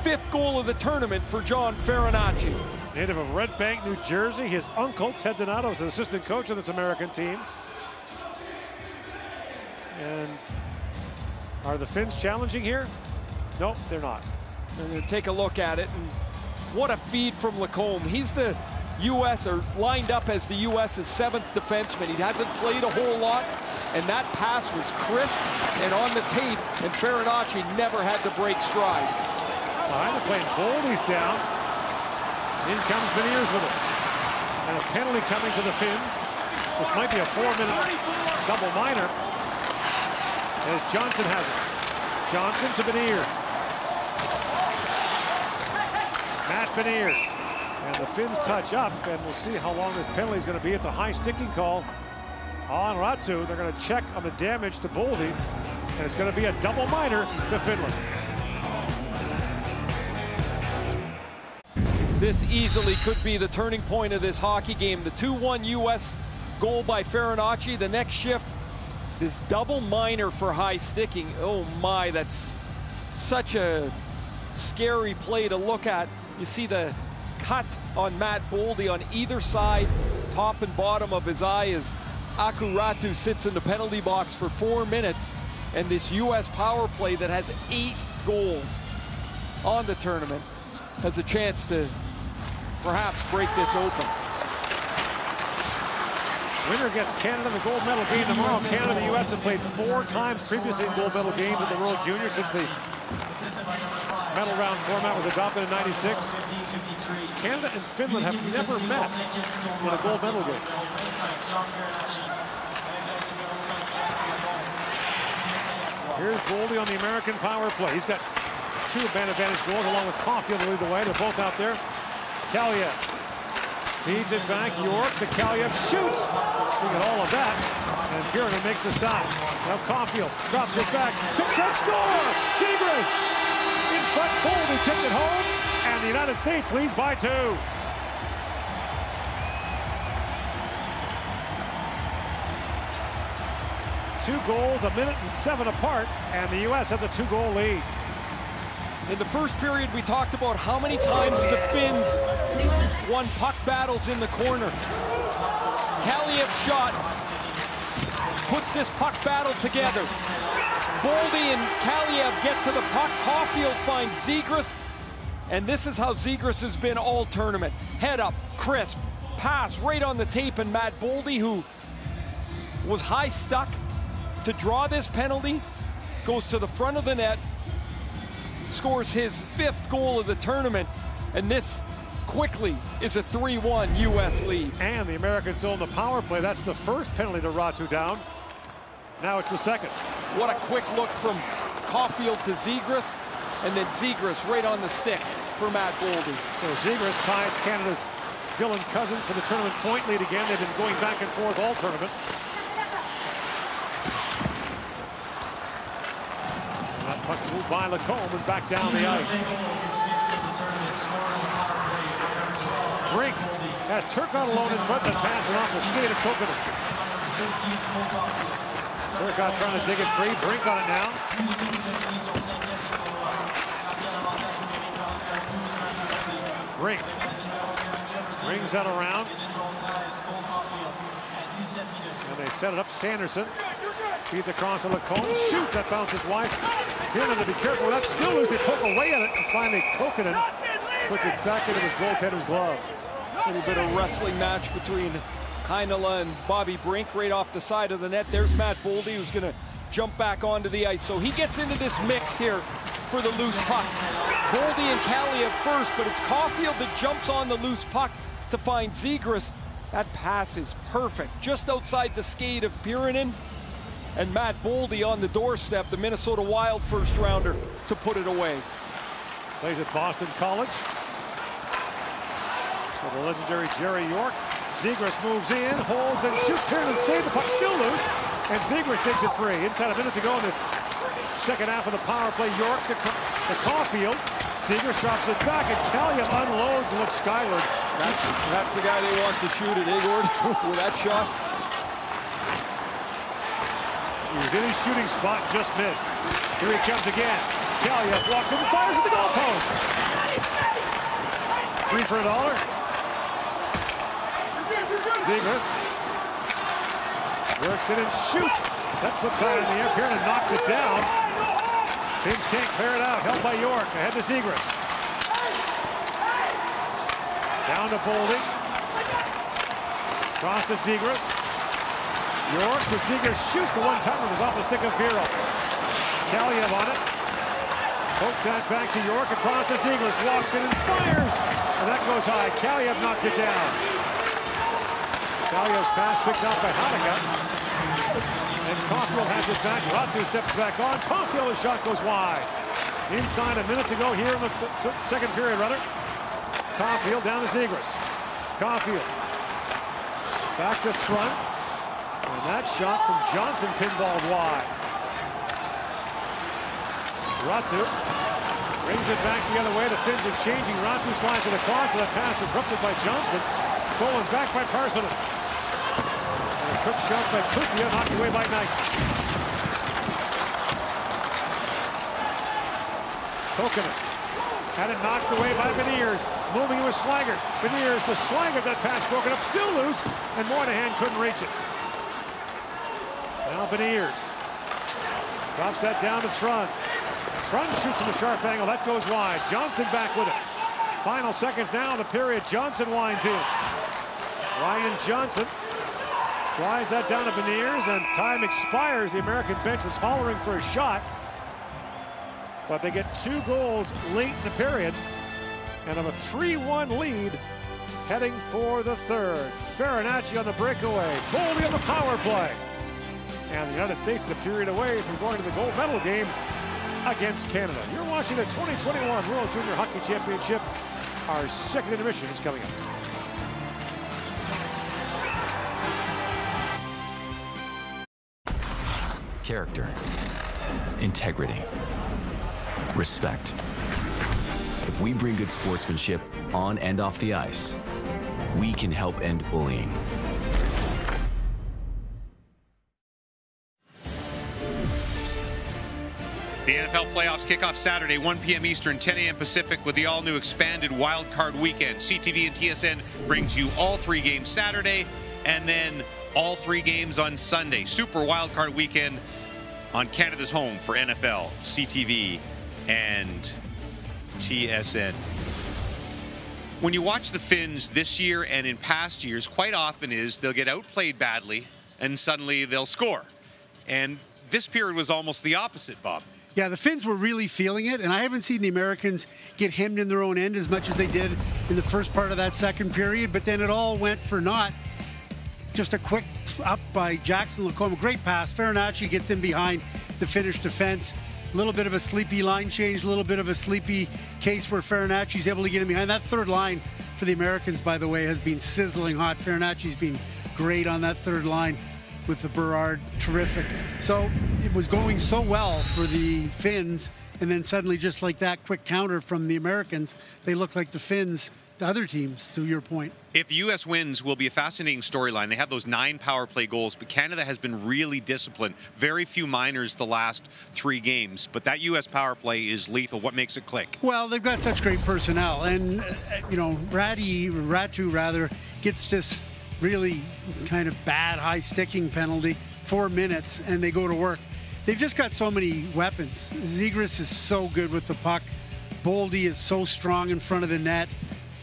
5th goal of the tournament for John Farinacci. Native of Red Bank, New Jersey. His uncle, Ted Donato, is an assistant coach of this American team. And are the Finns challenging here? Nope, they're not. They're going to take a look at it. And what a feed from Lacombe. He's the U.S. or lined up as the U.S.'s 7th defenseman. He hasn't played a whole lot, and that pass was crisp and on the tape, and Farinacci never had to break stride. Behind the plane, Boldy's down. In comes Beniers with it. And a penalty coming to the Finns. This might be a 4-minute double minor. As Johnson has it. Johnson to Beniers. Matt Beniers. And the Finns touch up, and we'll see how long this penalty is going to be. It's a high sticking call on Ratu. They're going to check on the damage to Boldy, and it's going to be a double minor to Finland. This easily could be the turning point of this hockey game. The 2-1 U.S. goal by Farinacci. The next shift, this double minor for high sticking. Oh my, that's such a scary play to look at. You see the cut on Matt Boldy on either side, top and bottom of his eye, as Aku Ratu sits in the penalty box for 4 minutes. And this U.S. power play that has 8 goals on the tournament has a chance to perhaps break this open. Winner gets Canada in the gold medal game tomorrow. Canada and the U.S. have played 4 times previously in gold medal games in the World Juniors since the medal round format was adopted in '96. Canada and Finland have never met in a gold medal game. Here's Boldy on the American power play. He's got 2 advantage goals along with Caulfield to lead the way. They're both out there. Kaliev feeds it back. York to Kaliev, shoots. Look at all of that. And Pirinen makes the stop. Now Caulfield drops it back. Big shot, score! Zegras in front. Boldy tipped it home. And the United States leads by 2. Two goals, 1:07 apart, and the U.S. has a 2-goal lead. In the first period, we talked about how many times the Finns won puck battles in the corner. Kaliev's shot puts this puck battle together. Boldy and Kaliev get to the puck. Caulfield finds Zegras, and this is how Zegras has been all tournament. Head up, crisp, pass right on the tape, and Matt Boldy, who was high stuck to draw this penalty, goes to the front of the net, scores his 5th goal of the tournament, and this quickly is a 3-1 U.S. lead. And the Americans still in the power play. That's the first penalty to Ratu down. Now it's the second. What a quick look from Caulfield to Zegras, and then Zegras right on the stick for Matt Boldy. So Zegras ties Canada's Dylan Cousins for the tournament point lead again. They've been going back and forth all tournament. Puck moved by Lacombe and back down the ice. Brink has Turcotte alone in front, then passing off the skate of Tokinen. Turcotte trying to dig it free. Brink on it now. Brink brings that around. And they set it up. Sanderson feeds across to Lacombe, shoots, that bounces wide. Pirinen to be careful with that. Still loose, they poke away at it, and finally Tokinen puts it back into his goaltender's glove. A little bit of wrestling match between Heinola and Bobby Brink right off the side of the net. There's Matt Boldy, who's going to jump back onto the ice. So he gets into this mix here for the loose puck. Boldy and Kaliev first, but it's Caulfield that jumps on the loose puck to find Zegras. That pass is perfect, just outside the skate of Pyronen. And Matt Boldy on the doorstep, the Minnesota Wild first rounder, to put it away. Plays at Boston College. For the legendary Jerry York. Zegras moves in, holds and shoots. Pyronen save the puck, still loose. And Zegras digs it free. Inside a minute to go in this second half of the power play. York to Caulfield. Zegras drops it back, and Kaliev unloads and looks skyward. That's the guy they want to shoot at Igor with that shot. He was in his shooting spot, just missed. Here he comes again. Kaliev walks in and fires at the goalpost. 3 for $1. Zegras works it and shoots. That flips out in the air. Pyronen knocks it down. Finns can't clear it out. Held by York. Ahead to Zegras. Down to Boldy. Cross to Zegras. York to Zegras. Shoots the one-timer. It was off the stick of Vero. Kaliev on it. Pokes that back to York. Across to Zegras. Walks in and fires. And that goes high. Kaliev knocks it down. Kaliev's pass picked up by Hattega. And Caulfield has it back. Ratu steps back on. Caulfield, his shot goes wide. Inside a minute to go here in the second period, rather. Caulfield down to Zegras. Caulfield back to front. And that shot from Johnson pinballed wide. Ratu brings it back the other way. The Finns are changing. Ratu slides it across, but that pass disrupted by Johnson. Stolen back by Parsonen. And a quick shot by Kutia, knocked away by Knight. Kokkonen had it knocked away by Beniers. Moving it with Slaggert. Beniers to Slaggert. That pass broken up, still loose, and Moynihan couldn't reach it. Now Beniers drops that down to front. Front shoots from a sharp angle. That goes wide. Johnson back with it. Final seconds now in the period. Johnson winds in. Ryan Johnson slides that down to Beniers, and time expires. The American bench was hollering for a shot, but they get 2 goals late in the period and have a 3-1 lead heading for the third. Farinacci on the breakaway. Boldy on the power play. And the United States is a period away from going to the gold medal game against Canada. You're watching the 2021 World Junior Hockey Championship. Our second intermission is coming up. Character, integrity, respect. If we bring good sportsmanship on and off the ice, we can help end bullying. The NFL playoffs kick off Saturday, 1 p.m. Eastern, 10 a.m. Pacific, with the all-new expanded Wild Card Weekend. CTV and TSN brings you all 3 games Saturday, and then all 3 games on Sunday. Super Wild Card Weekend on Canada's home for NFL, CTV, and TSN. When you watch the Finns this year and in past years, quite often they'll get outplayed badly, and suddenly they'll score. And this period was almost the opposite, Bob. Yeah, the Finns were really feeling it, and I haven't seen the Americans get hemmed in their own end as much as they did in the first part of that second period, but then it all went for naught. Just a quick up by Jackson Lacombe. Great pass. Farinacci gets in behind the Finnish defense. A little bit of a sleepy line change, a little bit of a sleepy case where Farinacci's able to get in behind. That third line for the Americans, by the way, has been sizzling hot. Farinacci's been great on that third line with the Berard. Terrific. So it was going so well for the Finns, and then suddenly, just like that quick counter from the Americans, they look like the Finns, the other teams, to your point. If the U.S. wins, will be a fascinating storyline. They have those 9 power play goals, but Canada has been really disciplined. Very few minors the last 3 games, but that U.S. power play is lethal. What makes it click? Well, they've got such great personnel, and you know, Ratu gets this really kind of bad high sticking penalty, 4 minutes, and they go to work. They've just got so many weapons. Zegras is so good with the puck. Boldy is so strong in front of the net.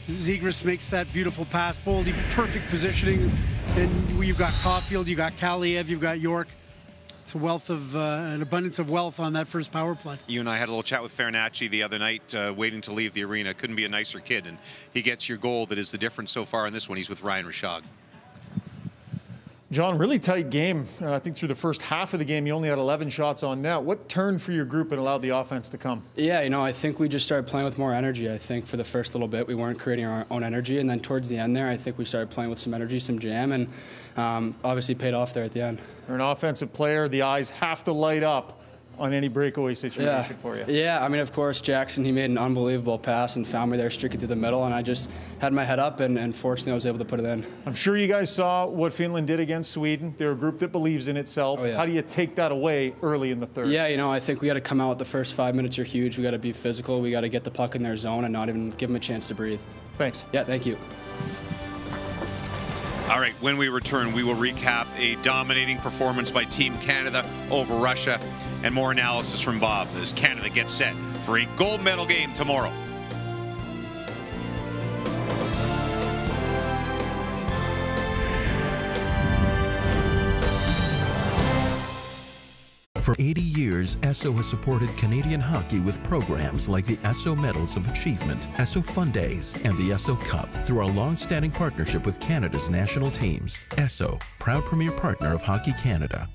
Zegras makes that beautiful pass. Boldy, perfect positioning. And you've got Caulfield, you've got Kaliev, you've got York. It's a wealth of an abundance of wealth on that first power play. You and I had a little chat with Farinacci the other night, waiting to leave the arena. Couldn't be a nicer kid, and he gets your goal that is the difference so far in this one. He's with Ryan Rishaug. John, really tight game. I think through the first half of the game, you only had 11 shots on net. What turned for your group and allowed the offense to come? Yeah, you know, I think we just started playing with more energy. I think for the first little bit, we weren't creating our own energy. And then towards the end there, I think we started playing with some energy, some jam, and obviously paid off there at the end. You're an offensive player. The eyes have to light up on any breakaway situation for you. Yeah, I mean, of course, Jackson, he made an unbelievable pass and found me there strictly through the middle, and I just had my head up, and fortunately I was able to put it in. I'm sure you guys saw what Finland did against Sweden. They're a group that believes in itself. Oh, yeah. How do you take that away early in the third? Yeah, you know, I think we got to come out. The first 5 minutes are huge. We got to be physical. We got to get the puck in their zone and not even give them a chance to breathe. Thanks. Yeah, thank you. All right, when we return, we will recap a dominating performance by Team Canada over Russia and more analysis from Bob as Canada gets set for a gold medal game tomorrow. For 80 years, Esso has supported Canadian hockey with programs like the Esso Medals of Achievement, Esso Fun Days, and the Esso Cup through our long-standing partnership with Canada's national teams. Esso, proud premier partner of Hockey Canada.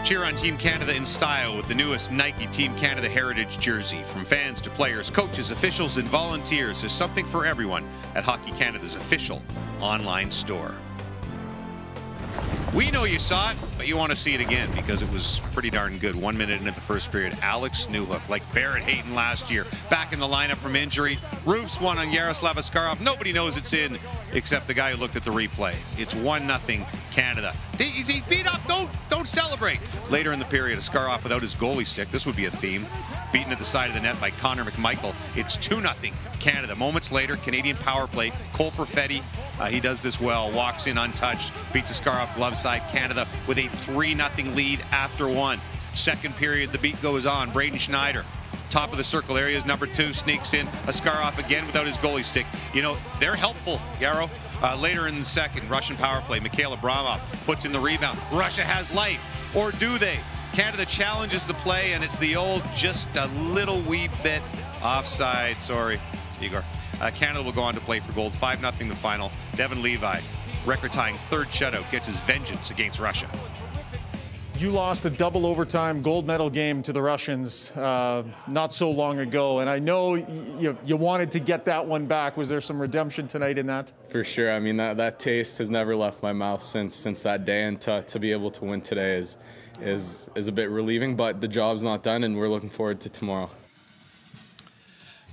Cheer on Team Canada in style with the newest Nike Team Canada Heritage jersey. From fans to players, coaches, officials, and volunteers, there's something for everyone at Hockey Canada's official online store. We know you saw it, but you want to see it again because it was pretty darn good. 1 minute into the first period, Alex Newhook, like Barrett Hayton last year, back in the lineup from injury. Roofs one on Yaroslav Askarov. Nobody knows it's in except the guy who looked at the replay. It's 1-0 Canada. He's beat up. Don't celebrate. Later in the period, Askarov without his goalie stick. This would be a theme. Beaten at the side of the net by Connor McMichael. It's 2-0 Canada. Moments later, Canadian power play. Cole Perfetti, he does this well. Walks in untouched. Beats Askarov glove side. Canada with a 3-0 lead after one. Second period, the beat goes on. Braden Schneider, top of the circle areas, number 2, sneaks in. Askarov again without his goalie stick. You know, they're helpful, Yarrow. Later in the second, Russian power play. Mikhail Abramov puts in the rebound. Russia has life. Or do they? Canada challenges the play, and it's the old just a little wee bit offside. Sorry, Igor. Canada will go on to play for gold. 5-0 the final. Devin Levi, record-tying third shutout, gets his vengeance against Russia. You lost a double overtime gold medal game to the Russians not so long ago, and I know you wanted to get that one back. Was there some redemption tonight in that? For sure. I mean, that taste has never left my mouth since that day, and to be able to win today is a bit relieving, but the job's not done, and we're looking forward to tomorrow.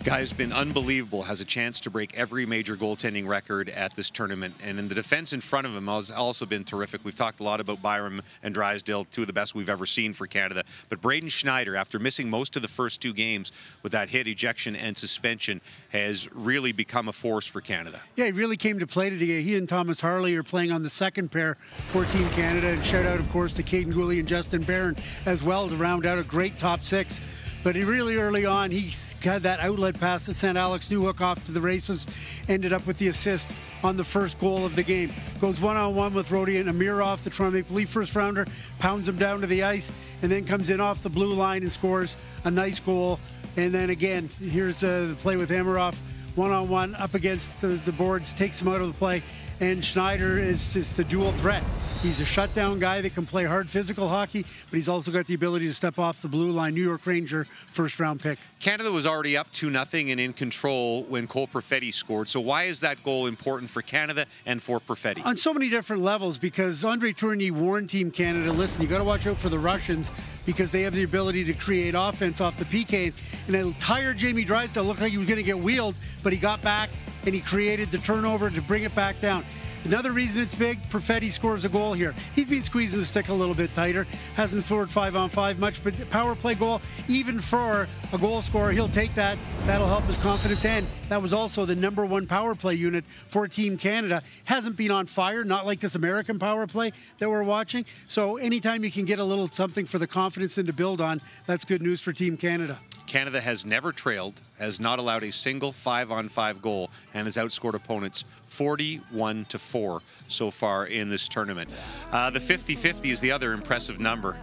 Guy's been unbelievable, has a chance to break every major goaltending record at this tournament, and in the defense in front of him has also been terrific. We've talked a lot about Byram and Drysdale, two of the best we've ever seen for Canada, but Braden Schneider, after missing most of the first 2 games with that hit, ejection, and suspension, has really become a force for Canada. Yeah, he really came to play today. He and Thomas Harley are playing on the second pair for Team Canada, and shout out, of course, to Caden Gooley and Justin Barron as well to round out a great top 6. But he really early on, he had that outlet pass that sent Alex Newhook off to the races, ended up with the assist on the first goal of the game. Goes one-on-one with Rodion Amirov, the Toronto Maple Leaf first rounder, pounds him down to the ice, and then comes in off the blue line and scores a nice goal. And then again, here's the play with Amirov, one-on-one up against the boards, takes him out of the play, and Schneider is just a dual threat. He's a shutdown guy that can play hard physical hockey, but he's also got the ability to step off the blue line. New York Ranger first-round pick. Canada was already up 2-0 and in control when Cole Perfetti scored. So why is that goal important for Canada and for Perfetti? On so many different levels, because Andre Tourigny warned Team Canada, listen, you got to watch out for the Russians because they have the ability to create offense off the PK. And a tired Jamie Drysdale looked like he was going to get wheeled, but he got back and he created the turnover to bring it back down. Another reason it's big, Perfetti scores a goal here. He's been squeezing the stick a little bit tighter. Hasn't scored 5-on-5 much, but the power play goal, even for a goal scorer, he'll take that. That'll help his confidence. And that was also the #1 power play unit for Team Canada. Hasn't been on fire, not like this American power play that we're watching. So anytime you can get a little something for the confidence and to build on, that's good news for Team Canada. Canada has never trailed, has not allowed a single 5-on-5 goal, and has outscored opponents 41-4 so far in this tournament. The 50-50 is the other impressive number.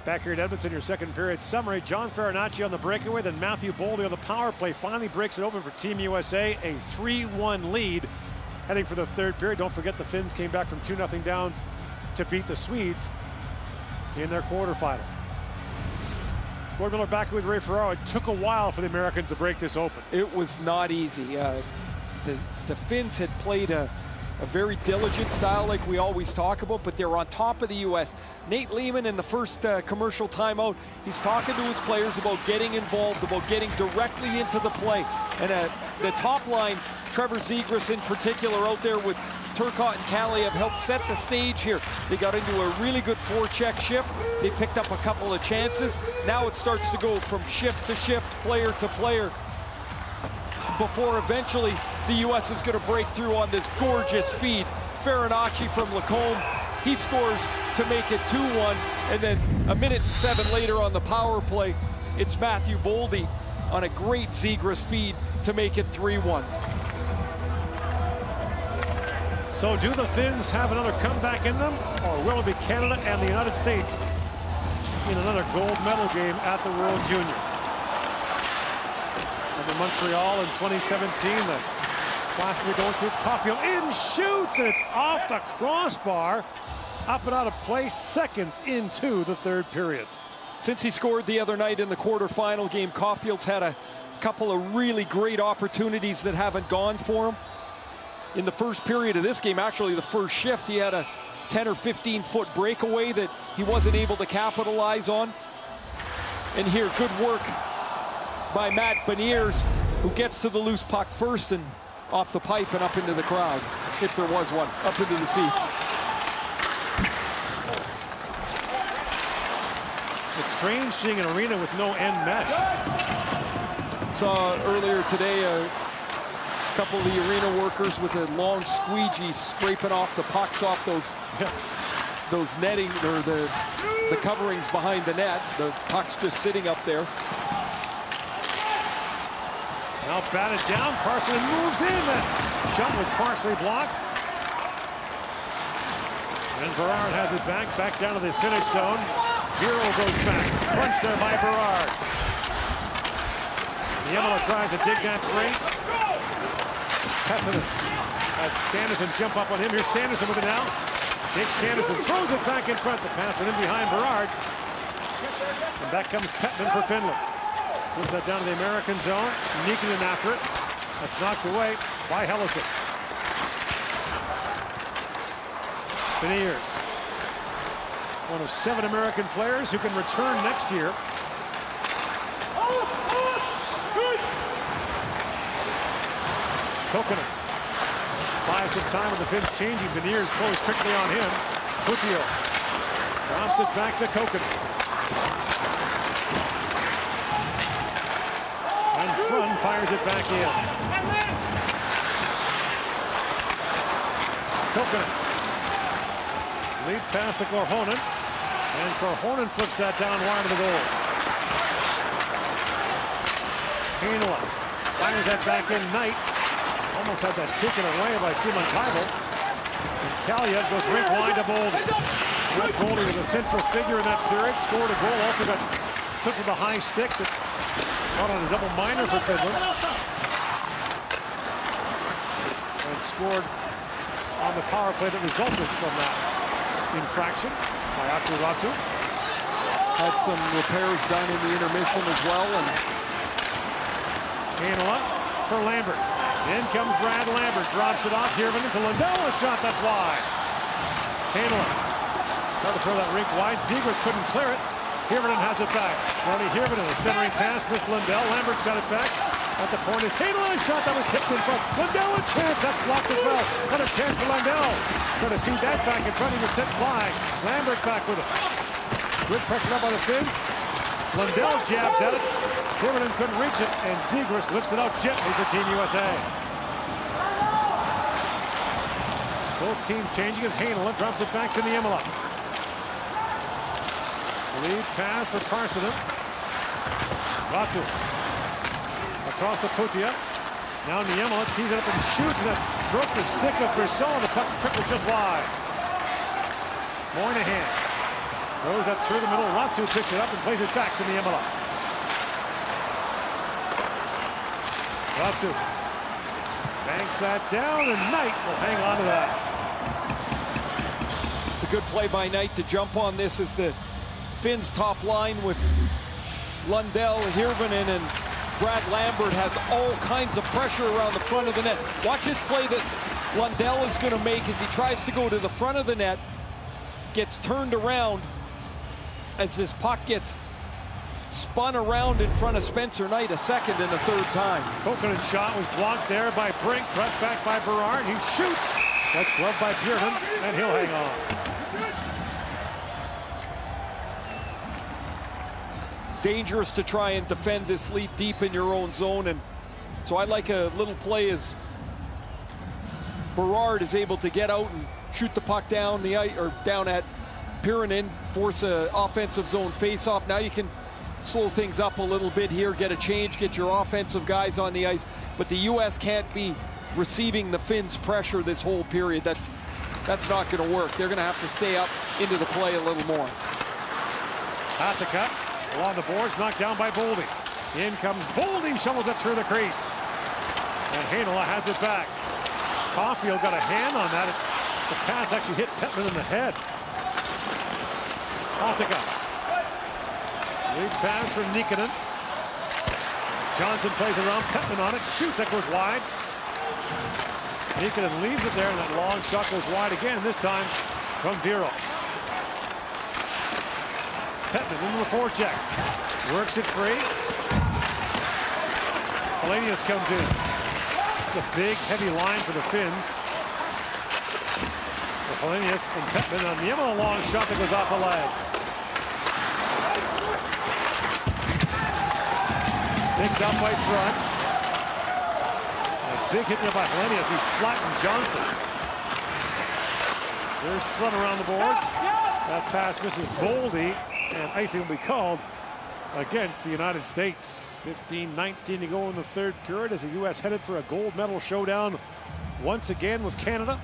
Back here at Edmonton, your second period summary. John Farinacci on the breakaway, then Matthew Boldy on the power play finally breaks it open for Team USA. A 3-1 lead heading for the third period. Don't forget the Finns came back from 2-0 down to beat the Swedes in their quarterfinal. Gord Miller back with Ray Ferraro. It took a while for the Americans to break this open. It was not easy. The Finns had played a very diligent style like we always talk about, but they're on top of the U.S. Nate Lehman in the first commercial timeout, he's talking to his players about getting involved, about getting directly into the play. And the top line, Trevor Zegras in particular out there with Turcotte and Callie have helped set the stage here. They got into a really good forecheck shift. They picked up a couple of chances. Now it starts to go from shift to shift, player to player, before eventually the U.S. is going to break through on this gorgeous feed. Farinacci from Lacombe, he scores to make it 2-1, and then a minute and 7 later on the power play, it's Matthew Boldy on a great Zegras feed to make it 3-1. So do the Finns have another comeback in them, or will it be Canada and the United States in another gold medal game at the World Junior? And in Montreal in 2017, the classic we're going through, Caulfield in, shoots, and it's off the crossbar, up and out of play seconds into the third period. Since he scored the other night in the quarterfinal game, Caulfield's had a couple of really great opportunities that haven't gone for him. In the first period of this game, actually the first shift, he had a 10 or 15 foot breakaway that he wasn't able to capitalize on. And here, good work by Matt Beniers, who gets to the loose puck first and off the pipe and up into the crowd, if there was one, up into the seats. It's strange seeing an arena with no end mesh. Saw earlier today a couple of the arena workers with a long squeegee scraping off the pucks off those netting, or the coverings behind the net. The puck's just sitting up there. Now batted down, Parson moves in. That shot was partially blocked. And Berard has it back down to the finish zone. Hero goes back, punch there by Berard. Niemela tries to dig that free. Pessinen had Sanderson jump up on him. Here's Sanderson with it now. Jake Sanderson throws it back in front. The pass went in behind Berard. And back comes Petman for Finland. Puts that down to the American zone. Nikkanen after it. That's knocked away by Helleson. Beniers, one of 7 American players who can return next year. Kokkonen buys some time with the Finns changing. Beniers close quickly on him. Putio drops it back to Kokkonen. And Frun fires it back in. Kokkonen. Lead pass to Korhonen. And Korhonen flips that down wide of the goal. Heinola fires that back in. Knight almost had that taken away by Simon Tybalt. And Kalja goes rink wide to Boldy. Matt Boldy was a central figure in that period. Scored a goal. Also got took with a high stick that out on a double minor for Finland. And scored on the power play that resulted from that infraction by Atu Ratu. Had some repairs done in the intermission as well. And Heinola for Lambert. In comes Brad Lambert, drops it off. Hirvonen to Lundell, a shot, that's wide. Heinola tried to throw that rink wide. Zegras couldn't clear it. Hirvonen has it back. Ronnie Hirvonen, a centering pass, missed Lundell. Lambert's got it back. At the point is Heinola, a shot that was tipped in front. Lundell, a chance, that's blocked as well. Another chance for Lundell. Trying to feed that back in front, he was sent flying. Lambert back with it. Good pressure up by the Finns. Lundell jabs at it. Hirvonen couldn't reach it, and Zegras lifts it out gently for Team USA. Both teams changing as Heinola drops it back to Niemela. Lead pass for Parsonen. Ratu. Across the Putia. Now Niemela tees it up and shoots, and it broke the stick of Brisson. The puck trickled just wide. Moynihan throws that through the middle. Ratu picks it up and plays it back to Niemela. Ratu banks that down, and Knight will hang on to that. It's a good play by Knight to jump on this as the Finns top line with Lundell, Hirvonen, and Brad Lambert has all kinds of pressure around the front of the net. Watch this play that Lundell is going to make as he tries to go to the front of the net. Gets turned around as this puck gets spun around in front of Spencer Knight a second and a third time. Kokkonen shot was blocked there by Brink, pressed back by Berard. He shoots. That's gloved by Bjorn, and he'll hang on. Dangerous to try and defend this lead deep in your own zone, and so I like a little play as Berard is able to get out and shoot the puck down the ice, or down at Pyronen, force an offensive zone face-off. Now you can slow things up a little bit here, get a change, get your offensive guys on the ice, but the U.S. can't be receiving the Finns' pressure this whole period. That's not going to work. They're going to have to stay up into the play a little more. Hatakka along the boards, knocked down by Boldy. In comes Boldy, shovels it through the crease. And Heinola has it back. Caulfield got a hand on that. The pass actually hit Petman in the head. Hatakka. Lead pass from Nikkanen. Johnson plays around Petman on it, shoots, that goes wide. Nikkanen leaves it there, and that long shot goes wide again, this time from Viro. Petman into the forecheck. Works it free. Polanius comes in. It's a big, heavy line for the Finns. Polanius and Petman on Niemela, a long shot that goes off a leg. Picked up by front. A big hit there by Polanius. He flattened Johnson. There's Thrun around the boards. That pass misses Boldy, and icing will be called against the United States. 15-19 to go in the third period as the U.S. headed for a gold medal showdown once again with Canada.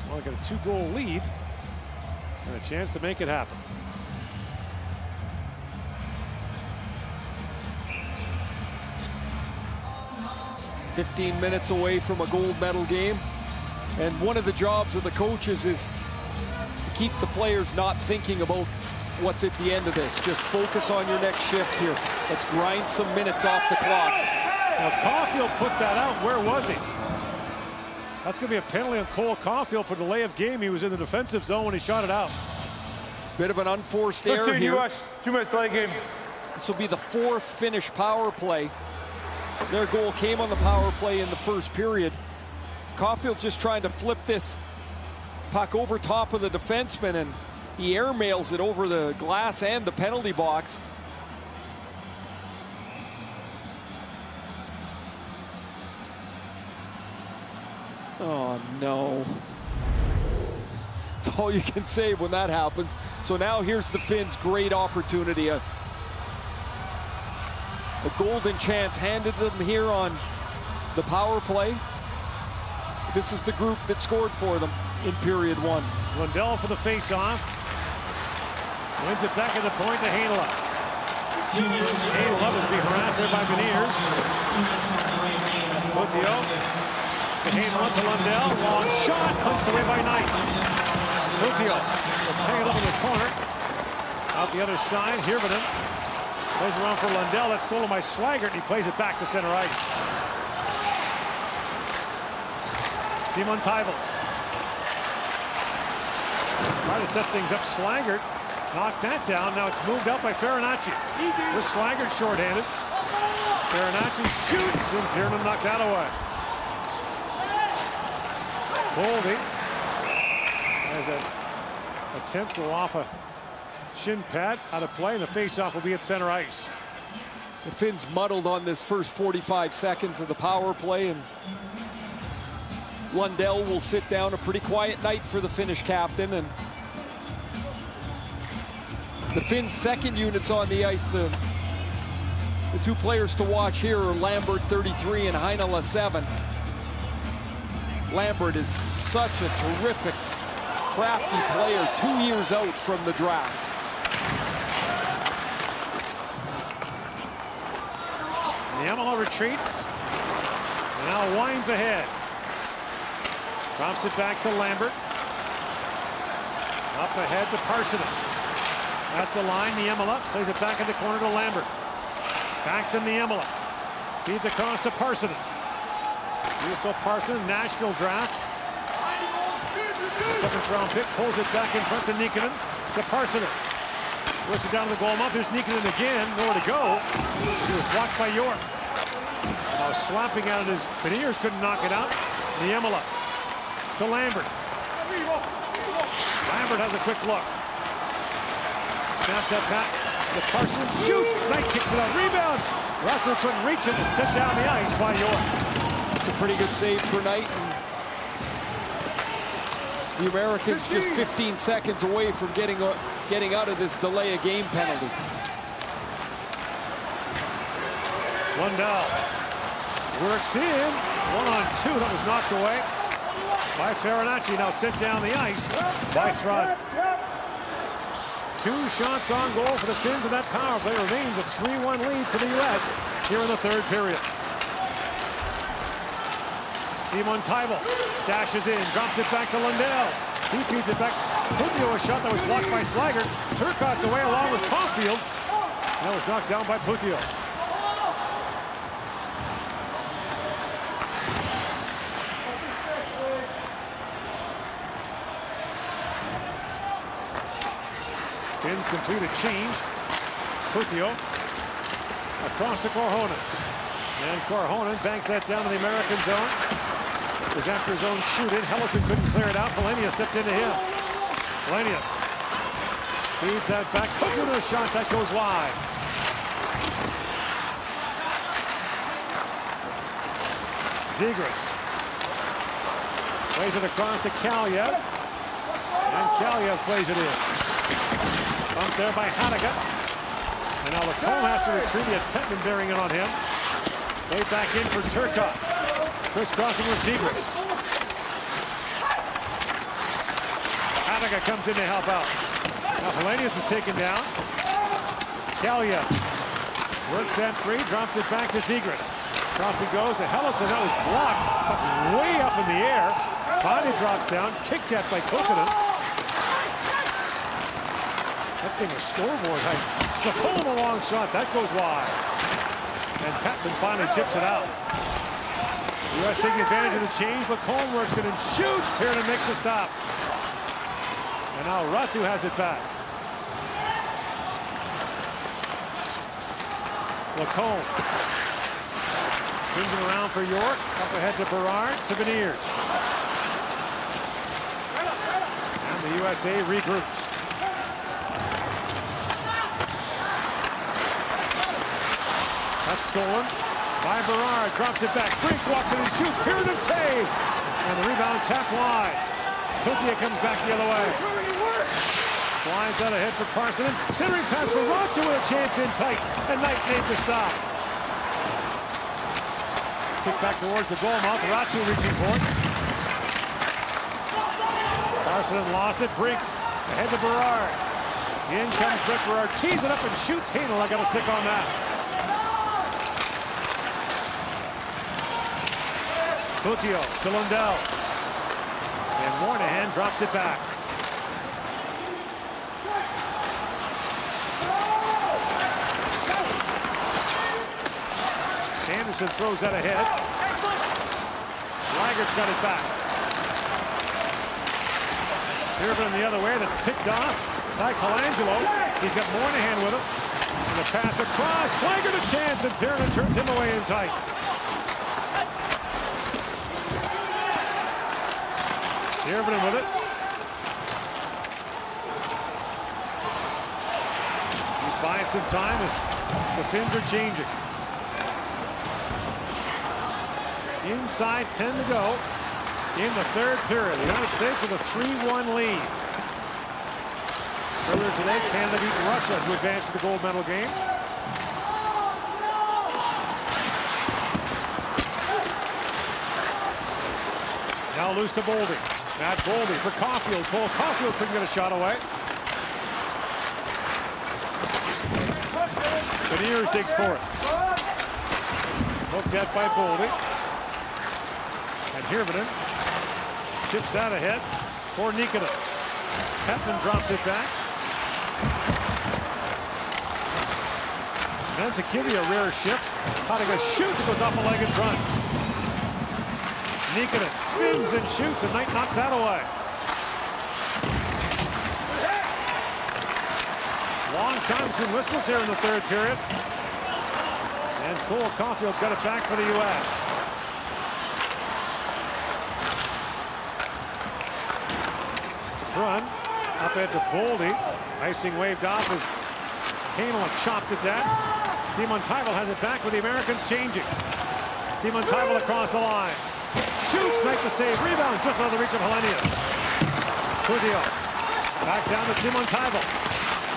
Well, got a 2-goal lead and a chance to make it happen. "15 minutes away from a gold medal game, and one of the jobs of the coaches is to keep the players not thinking about what's at the end of this. Just focus on your next shift here. Let's grind some minutes off the clock." Now Caulfield put that out. Where was he? That's going to be a penalty on Cole Caulfield for delay of game. He was in the defensive zone when he shot it out. Bit of an unforced error here. US, 2 minutes delay game. This will be the 4th Finnish power play. Their goal came on the power play in the first period. Caulfield's just trying to flip this puck over top of the defenseman, and he airmails it over the glass and the penalty box. Oh no. That's all you can say when that happens. So now here's the Finns' great opportunity. A golden chance handed to them here on the power play. This is the group that scored for them in period 1. Lundell for the face-off. Wins it back at the point to Heinola. Heinola was being harassed there by Beniers. Potio to Heinola to Lundell. Long shot, punched away by Knight. Potio will take it up in the corner. Out the other side, Hirvonen plays around for Lundell. That's stolen by Slaggert, and he plays it back to center ice. Simon Taivel. Try to set things up. Slaggert knocked that down. Now it's moved out by Farinacci. With Slaggert shorthanded. Farinacci shoots, and Kiernan knocked that away. Boldy has an attempt to go off a shin pad, out of play, and the face-off will be at center ice. The Finns muddled on this first 45 seconds of the power play, and Lundell will sit down. A pretty quiet night for the Finnish captain, and the Finns' second unit's on the ice. The The two players to watch here are Lambert, 33, and Heinola, 7. Lambert is such a terrific, crafty player, 2 years out from the draft. Niemela retreats, and now winds ahead. Drops it back to Lambert. Up ahead to Parsonen. At the line, Niemela plays it back in the corner to Lambert. Back to Niemela. Feeds across to Parsonen. Juuso Parsonen, Nashville draft. 7th round pick, pulls it back in front to Nikkanen. To Parsonen. Works it down to the goal mouth. There's Nikkanen again. Nowhere to go. He was blocked by York. Now slapping at it as Beniers couldn't knock it out. Niemela to Lambert. Lambert has a quick look. Snaps that back to Parsonen. Shoots. Knight kicks it out. Rebound. Russell couldn't reach it and set down the ice by York. It's a pretty good save for Knight. And the Americans just 15 seconds away from getting out of this delay of game penalty. Lundell works in. 1-on-2. That was knocked away by Farinacci. Now sent down the ice by Thrun. 2 shots on goal for the Finns, and that power play remains a 3-1 lead for the U.S. here in the 3rd period. Simon Tybel dashes in, drops it back to Lundell. He feeds it back. Puntio, a shot that was blocked by Slager. Turcotte's away along with Caulfield. That was knocked down by Puntio. Finns complete a change. Puntio across to Korhonen. And Korhonen banks that down to the American zone. It was after his own shoot-in. Hellison couldn't clear it out. Polenius stepped into him. Polenius feeds that back. Kokuna, a shot that goes wide. Zegras plays it across to Kaliev. And Kaliev plays it in. Bumped there by Haniga. And now Lacombe has to retreat. He had Petman bearing it on him. Way back in for Turcotte. Crisscrossing with Zegras. Haniga comes in to help out. Now Polenius is taken down. Kaliev works that free, drops it back to Zegras. Crossing goes to Hellison. That was blocked, but way up in the air. Finally drops down, kicked at by Kokkonen. That thing was scoreboard height. Lacombe, a long shot. That goes wide. And Patman finally chips it out. The U.S. taking advantage of the change. Lacombe works it and shoots. Pearden makes the stop. And now Ratu has it back. Lacombe. Spins it around for York. Up ahead to Berard. To Beniers. And the USA regroups. That's stolen by Berard. Drops it back. Brink walks it and shoots. Pearden save. And the rebound tapped wide. Puntio comes back the other way. Slides out ahead for Parsonen. Centering pass for Ratu with a chance in tight. And Knight made the stop. Kick back towards the goal mouth. Ratu reaching for it. Parsonen lost it. Brink ahead to Berard. In comes Brett Berard. Tees it up and shoots. Hanel, I got a stick on that. Puntio to Lundell. And Moynihan drops it back. Sanderson throws that ahead. Slagert's got it back. Pearden the other way. That's picked off by Colangelo. He's got Moynihan with him. And the pass across. Slagert a chance, and Pearden turns him away in tight. Pearden with it. He buys some time as the Finns are changing. Inside 10 to go in the 3rd period. The United States with a 3-1 lead. Earlier today, Canada beat Russia to advance to the gold medal game. Now loose to Boldy. Matt Boldy for Caulfield. Cole Caulfield couldn't get a shot away. Beniers digs for it. Looked at by Boldy. And Hirvonen chips out ahead for Nikita. Hetman drops it back. And to give you a rare shift. Hadiga shoots, it goes off a leg in front. Nikita spins and shoots, and Knight knocks that away. Long time between whistles here in the third period. And Cole Caulfield's got it back for the U.S. Run up into Boldy. Icing waved off as Hainel chopped at that. Simon Tybel has it back with the Americans changing. Simon Tybel across the line. Shoots, Knight the save. Rebound just out of the reach of Helenius. Coutinho back down to Simon Tybel.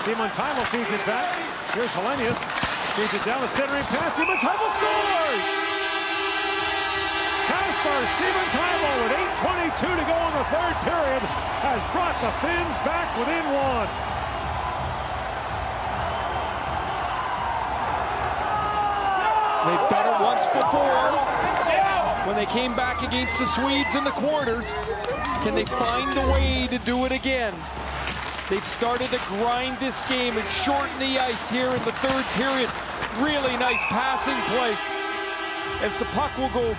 Simon Tybel feeds it back. Here's Helenius. Feeds it down the centering pass. Simon Tybel scores! Simon Tybel with 8:22 to go in the third period has brought the Finns back within one. They've done it once before when they came back against the Swedes in the quarters. Can they find a way to do it again? They've started to grind this game and shorten the ice here in the third period. Really nice passing play as the puck will go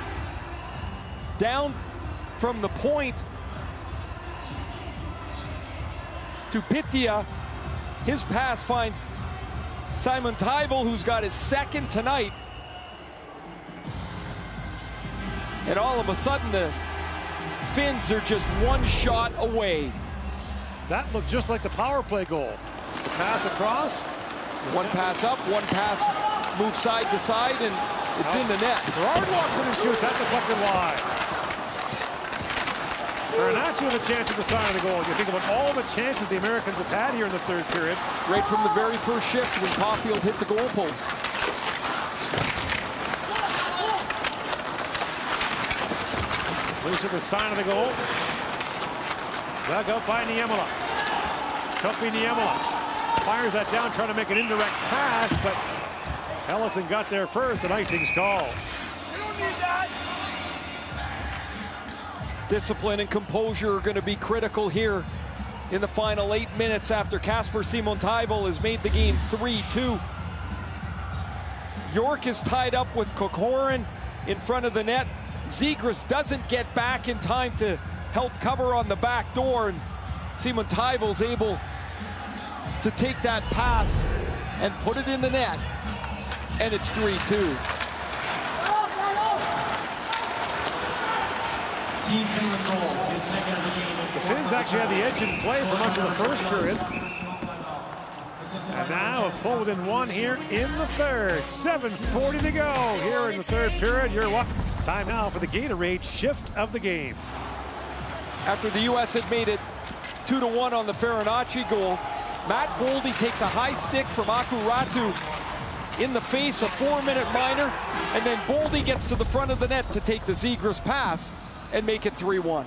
down from the point to Pittia. His pass finds Simon Tybel, who's got his second tonight. And all of a sudden, the Finns are just one shot away. That looked just like the power play goal. Pass across. One pass up, one pass moves side to side, and it's in the net. Gerard walks in and shoots. That's deflected wide. Bernacchi with a chance at the side of the goal. You think about all the chances the Americans have had here in the third period. Right from the very first shift when Caulfield hit the goalpost. Loose at the side of the goal. Dug out by Niemela. Topi Niemela fires that down, trying to make an indirect pass, but Ellison got there first, and icing's called. Discipline and composure are going to be critical here in the final 8 minutes after Kasper Simon Tybel has made the game 3-2. York is tied up with Kokorin in front of the net. Zegras doesn't get back in time to help cover on the back door, and Simon Tybel's able to take that pass and put it in the net, and it's 3-2. The Finns actually had the edge in play for much of the first period. And now have pulled within one here in the third. 7:40 to go here in the third period. You're what? Time now for the Gatorade shift of the game. After the U.S. had made it 2-1 on the Farinacci goal, Matt Boldy takes a high stick from Aku Ratu in the face, a 4-minute minor, and then Boldy gets to the front of the net to take the Zegras pass and make it 3-1.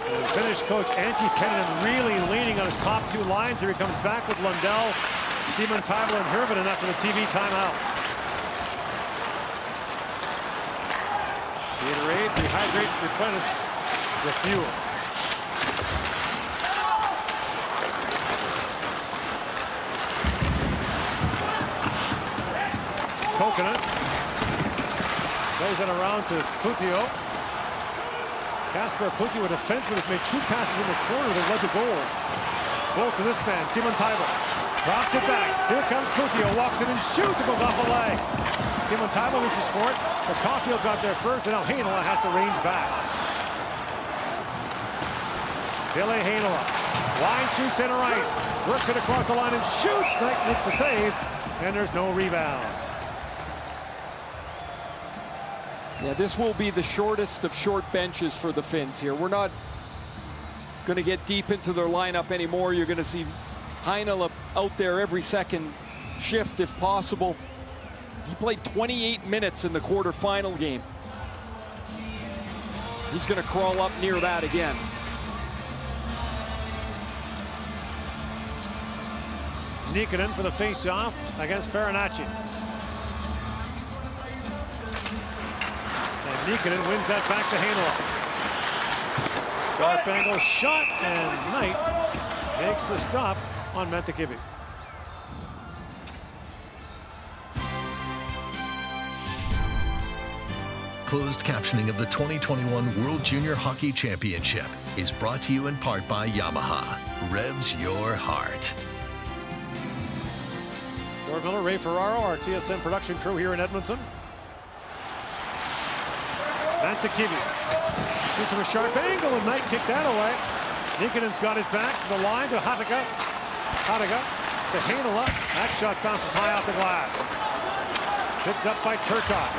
And Finnish coach Antti Pennanen really leaning on his top two lines. Here he comes back with Lundell, Simon Tybel, and Hirvonen after the TV timeout. Gatorade, rehydrate, replenish, refuel. Coconut plays it around to Coutinho. Kasper Coutinho, a defenseman, has made 2 passes in the corner that led to goals. Both to this man, Simon Tybel. Drops it back. Here comes Coutinho, walks in and shoots. It goes off a leg. Simon Tybel reaches for it, but Caulfield got there first, and now Heinola has to range back. Ville Heinola winds through center ice, works it across the line and shoots. Knight makes the save, and there's no rebound. Yeah, this will be the shortest of short benches for the Finns here. We're not going to get deep into their lineup anymore. You're going to see Heinola out there every second shift if possible. He played 28 minutes in the quarterfinal game. He's going to crawl up near that again. Nikkanen for the face-off against Farinacci. And Nikkanen wins that back to Heinola. Sharp angle shot, and Knight makes the stop on Mantekivi. Closed captioning of the 2021 World Junior Hockey Championship is brought to you in part by Yamaha. Revs your heart. George Miller, Ray Ferraro, our TSN production crew here in Edmonton. Mantekivi shoots from a sharp angle, and Knight kicked that away. Nikkanen's got it back to the line to Hatakka. Hatakka to Heinola. That shot bounces high off the glass. Picked up by Turcotte.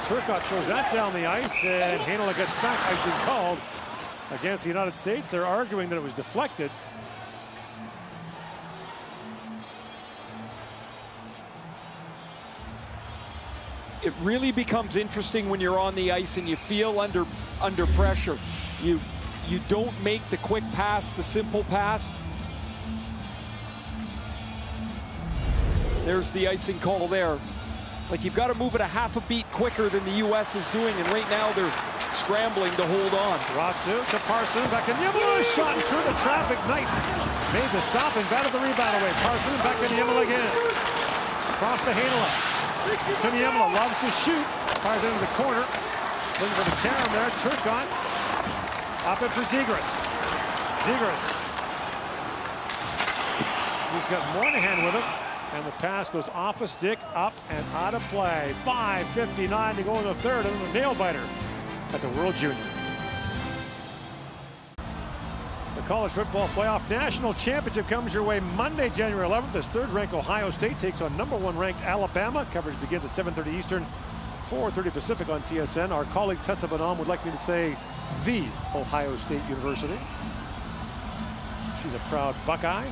Turcotte throws that down the ice, and Heinola gets back. Icing called against the United States. They're arguing that it was deflected. It really becomes interesting when you're on the ice and you feel under pressure. You don't make the quick pass, the simple pass. There's the icing call there. Like, you've got to move it a half a beat quicker than the U.S. is doing, and right now they're scrambling to hold on. Ratsu to Parson, back to Niemela, shot through the traffic. Knight made the stop and batted the rebound away. Parson back to Niemela again. Across to Heinola. To Niemela, loves to shoot. Fires into the corner. Looking for the carom there. Turcotte. Up it for Zegras. Zegras. He's got Moynihan with him. And the pass goes off a stick, up and out of play. 5:59 to go in the third, and a nail-biter at the World Junior. The College Football Playoff National Championship comes your way Monday, January 11th, as third-ranked Ohio State takes on #1 ranked Alabama. Coverage begins at 7:30 Eastern, 4:30 Pacific on TSN. Our colleague Tessa Bonhomme would like me to say the Ohio State University. She's a proud Buckeye.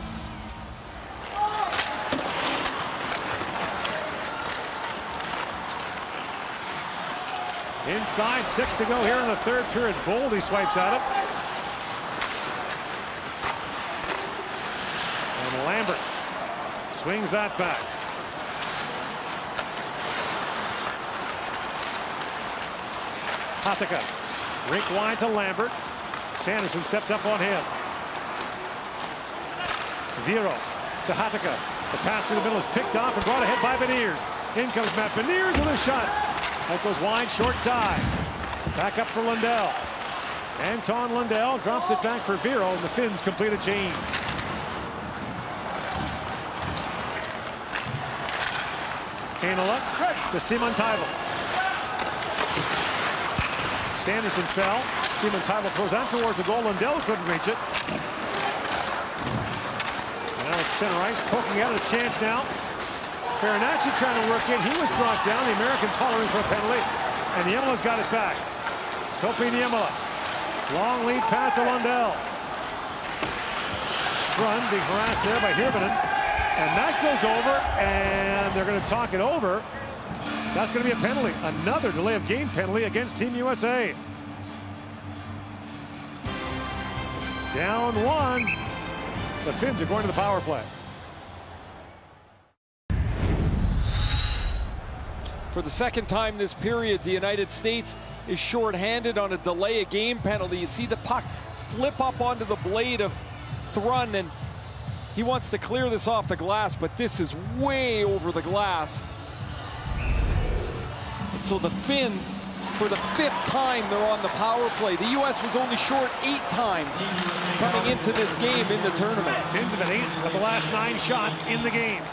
Inside, 6 to go here in the third period. Boldy swipes at it. And Lambert swings that back. Hatakka, rink wide to Lambert. Sanderson stepped up on him. Vero to Hatakka. The pass through the middle is picked off and brought ahead by Beniers. In comes Matt Beniers with a shot. That goes wide, short side. Back up for Lundell. Anton Lundell drops it back for Vero, and the Finns complete a change. Heinola to Simon Taival. Sanderson fell. Simon Taival throws that towards the goal. Lundell couldn't reach it. And now it's center ice, poking out a chance now. Farinacci trying to work in. He was brought down. The Americans hollering for a penalty. And Niemela's got it back. Topi Niemela. Long lead pass to Lundell. Run being harassed there by Hirvonen. And that goes over, and they're going to talk it over. That's going to be a penalty. Another delay of game penalty against Team USA. Down 1. The Finns are going to the power play. For the second time this period, the United States is shorthanded on a delay of game penalty. You see the puck flip up onto the blade of Thrun, and he wants to clear this off the glass, but this is way over the glass. And so the Finns, for the 5th time, they're on the power play. The U.S. was only short 8 times coming into this game in the tournament. Finns have had 8 of the last 9 shots in the game.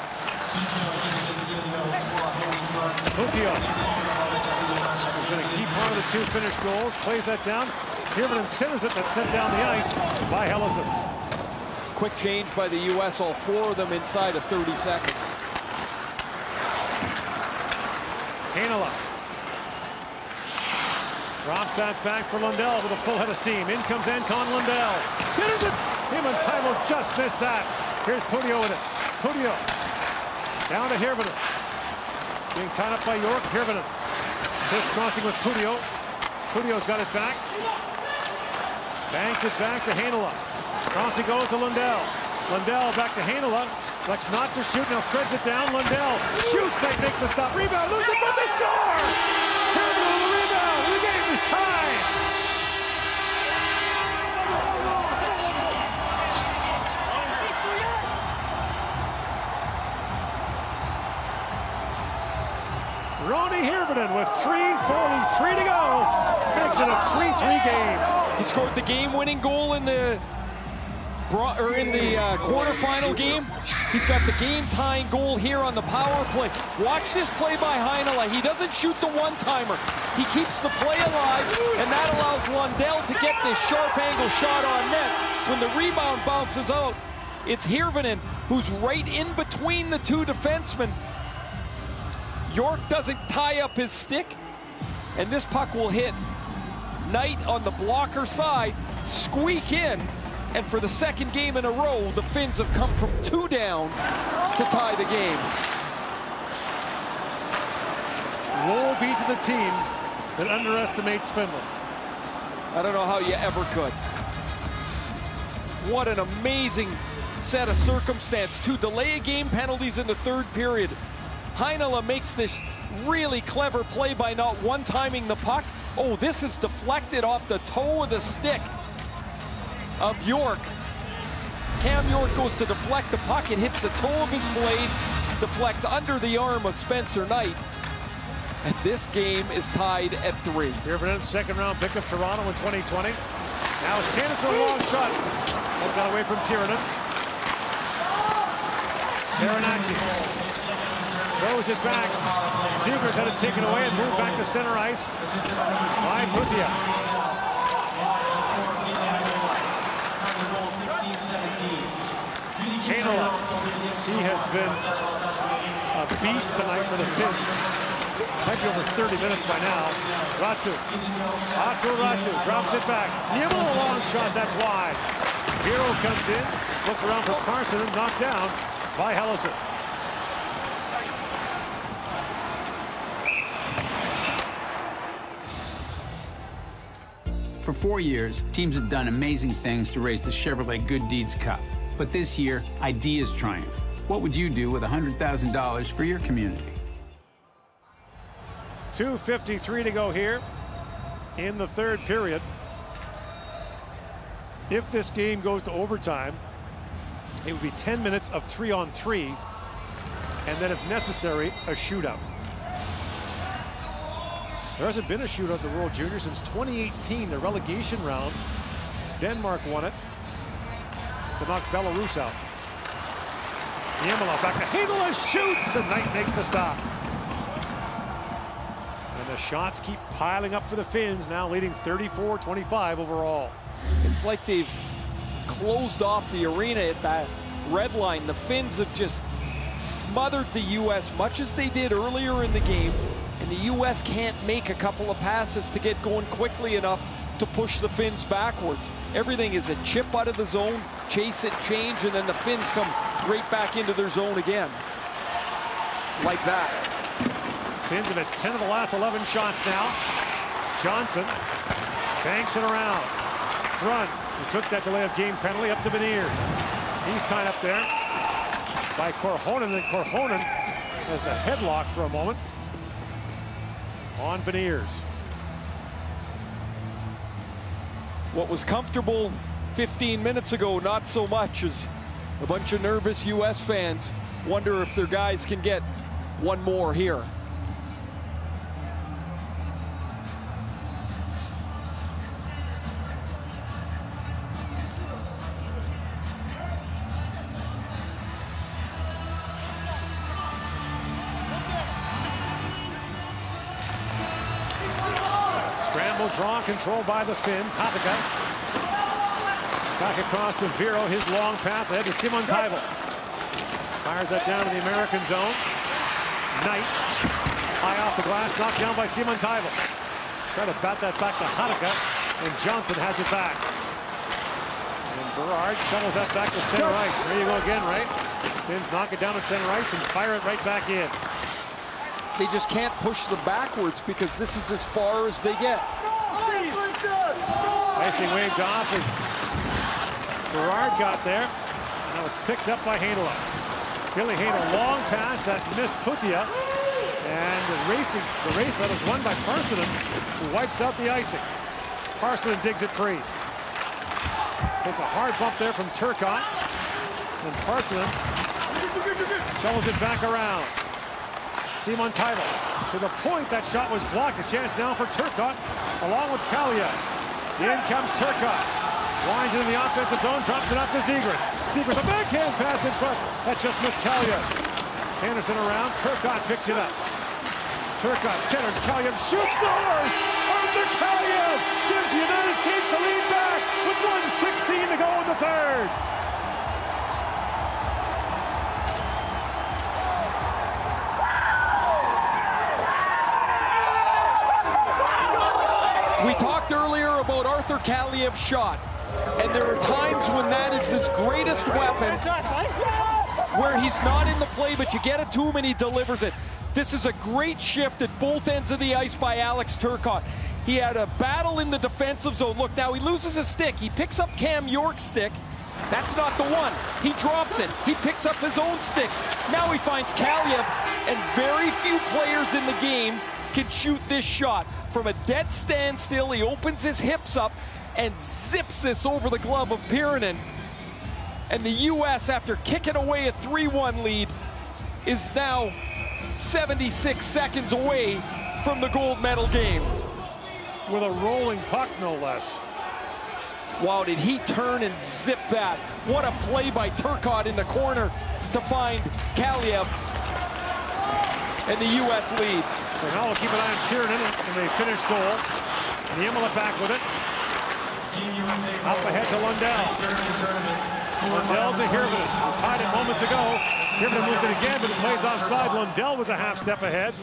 Putio has been a key part of the 2 finished goals. Plays that down. Hirvonen centers it. That's sent down the ice by Hellison. Quick change by the U.S. All 4 of them inside of 30 seconds. Heinola drops that back for Lundell with a full head of steam. In comes Anton Lundell. Centers it. Him and Taival just missed that. Here's Putio with it. Putio down to Hirvonen. Being tied up by York. Hirvonen crisscrossing with Putio. Putio's got it back. Banks it back to Heinola. Cross it goes to Lundell. Lundell back to Heinola. Flex not to shoot, now threads it down. Lundell shoots, Knight makes the stop. Rebound, loses it, but they score! Hamilton with the rebound, the game is tied! Ronnie Hirvonen with 3:43 to go. Makes it a 3-3 game. He scored the game-winning goal in the quarterfinal game. He's got the game-tying goal here on the power play. Watch this play by Heinola. He doesn't shoot the one-timer. He keeps the play alive, and that allows Lundell to get this sharp angle shot on net. When the rebound bounces out, it's Hirvonen who's right in between the two defensemen. York doesn't tie up his stick, and this puck will hit Knight on the blocker side, squeak in, and for the second game in a row, the Finns have come from 2 down to tie the game. Woe be to the team that underestimates Finland. I don't know how you ever could. What an amazing set of circumstance. 2 delay game penalties in the 3rd period. Heinola makes this really clever play by not one-timing the puck. Oh, this is deflected off the toe of the stick of York. Cam York goes to deflect the puck. It hits the toe of his blade, deflects under the arm of Spencer Knight. And this game is tied at 3. Hirvonen, second-round pick of Toronto in 2020. Now Shannon for a long shot. That got away from Kiernan. Taranacci throws it back. Zegers had it taken away and moved back to center ice by Putia. Heinola, he has been a beast tonight for the Finns. Might be over 30 minutes by now. Ratu. Ratu drops it back. Niemela, a long shot, that's wide. Hero comes in, looked around for Carson and knocked down by Hellison. For 4 years, teams have done amazing things to raise the Chevrolet Good Deeds Cup. But this year, ideas triumph. What would you do with $100,000 for your community? 2:53 to go here in the 3rd period. If this game goes to overtime, it would be 10 minutes of 3-on-3, and then if necessary, a shootout. There hasn't been a shootout at the World Junior since 2018, the relegation round. Denmark won it to knock Belarus out. Niemela back to Heinola, shoots, and Knight makes the stop. And the shots keep piling up for the Finns, now leading 34-25 overall. It's like they've closed off the arena at that red line. The Finns have just smothered the U.S. much as they did earlier in the game, and the U.S. can't make a couple of passes to get going quickly enough to push the Finns backwards. Everything is a chip out of the zone, chase it, change, and then the Finns come right back into their zone again. Like that. Finns have had 10 of the last 11 shots now. Johnson banks it around. Thrun, who took that delay of game penalty, up to Beniers. He's tied up there by Korhonen, and Korhonen has the headlock for a moment on Beniers. What was comfortable 15 minutes ago, not so much, as a bunch of nervous U.S. fans wonder if their guys can get one more here. Scramble draw controlled by the Finns. Hatakka back across to Vero, his long pass ahead to Simon Taival. Fires that down to the American zone. Knight, high off the glass, knocked down by Simon Taival. Try to bat that back to Hatakka, and Johnson has it back. And Berard shovels that back to center ice. There you go again, right? Finns knock it down at center ice and fire it right back in. They just can't push them backwards because this is as far as they get. Icing waved off as Gerard got there. Now it's picked up by Heinola. Billy Heinola, long pass that missed Putia. And the race was won by Parsonen, who wipes out the icing. Parsonen digs it free. Takes a hard bump there from Turcotte. And Parsonen shovels it back around. Simon Teitel to the point. That shot was blocked. A chance now for Turcotte, along with Kaliev. In comes Turcotte. Winds it in the offensive zone, drops it up to Zegras. Zegras, a backhand pass in front. That just missed Kaliev. Sanderson around. Turcotte picks it up. Turcotte centers. Kaliev shoots, scores! Arthur Kaliev gives the United States the lead back with 1:16 to go in the third. We talked earlier about Arthur Kaliev's shot, and there are times when that is his greatest weapon, where he's not in the play, but you get it to him and he delivers it. This is a great shift at both ends of the ice by Alex Turcotte. He had a battle in the defensive zone. Look, now he loses his stick. He picks up Cam York's stick. That's not the one. He drops it. He picks up his own stick. Now he finds Kaliev, and very few players in the game can shoot this shot. From a dead standstill, he opens his hips up and zips this over the glove of Pirinen. And the U.S., after kicking away a 3-1 lead, is now 76 seconds away from the gold medal game. With a rolling puck, no less. Wow, did he turn and zip that. What a play by Turcotte in the corner to find Kaliev. And the U.S. leads. So now we'll keep an eye on Pirinen in the finished goal. Niemela back with it. Up ahead to Lundell. Lundell to Hirvonen, who tied it moments ago. Hirvonen moves it again, but it plays offside. Lundell was a half step ahead.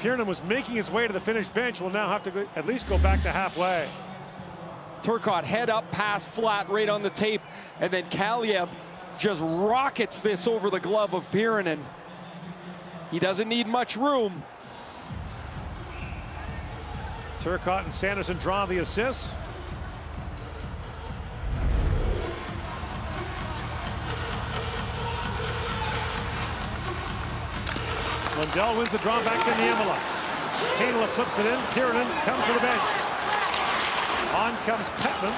Pirinen was making his way to the finished bench. Will now have to at least go back to halfway. Turcotte head up, pass flat right on the tape, and then Kaliev just rockets this over the glove of Pirinen. He doesn't need much room. Turcotte and Sanderson draw the assists. Lundell wins the draw back to Niemela. Heinola flips it in. Pirinen comes to the bench. On comes Petman.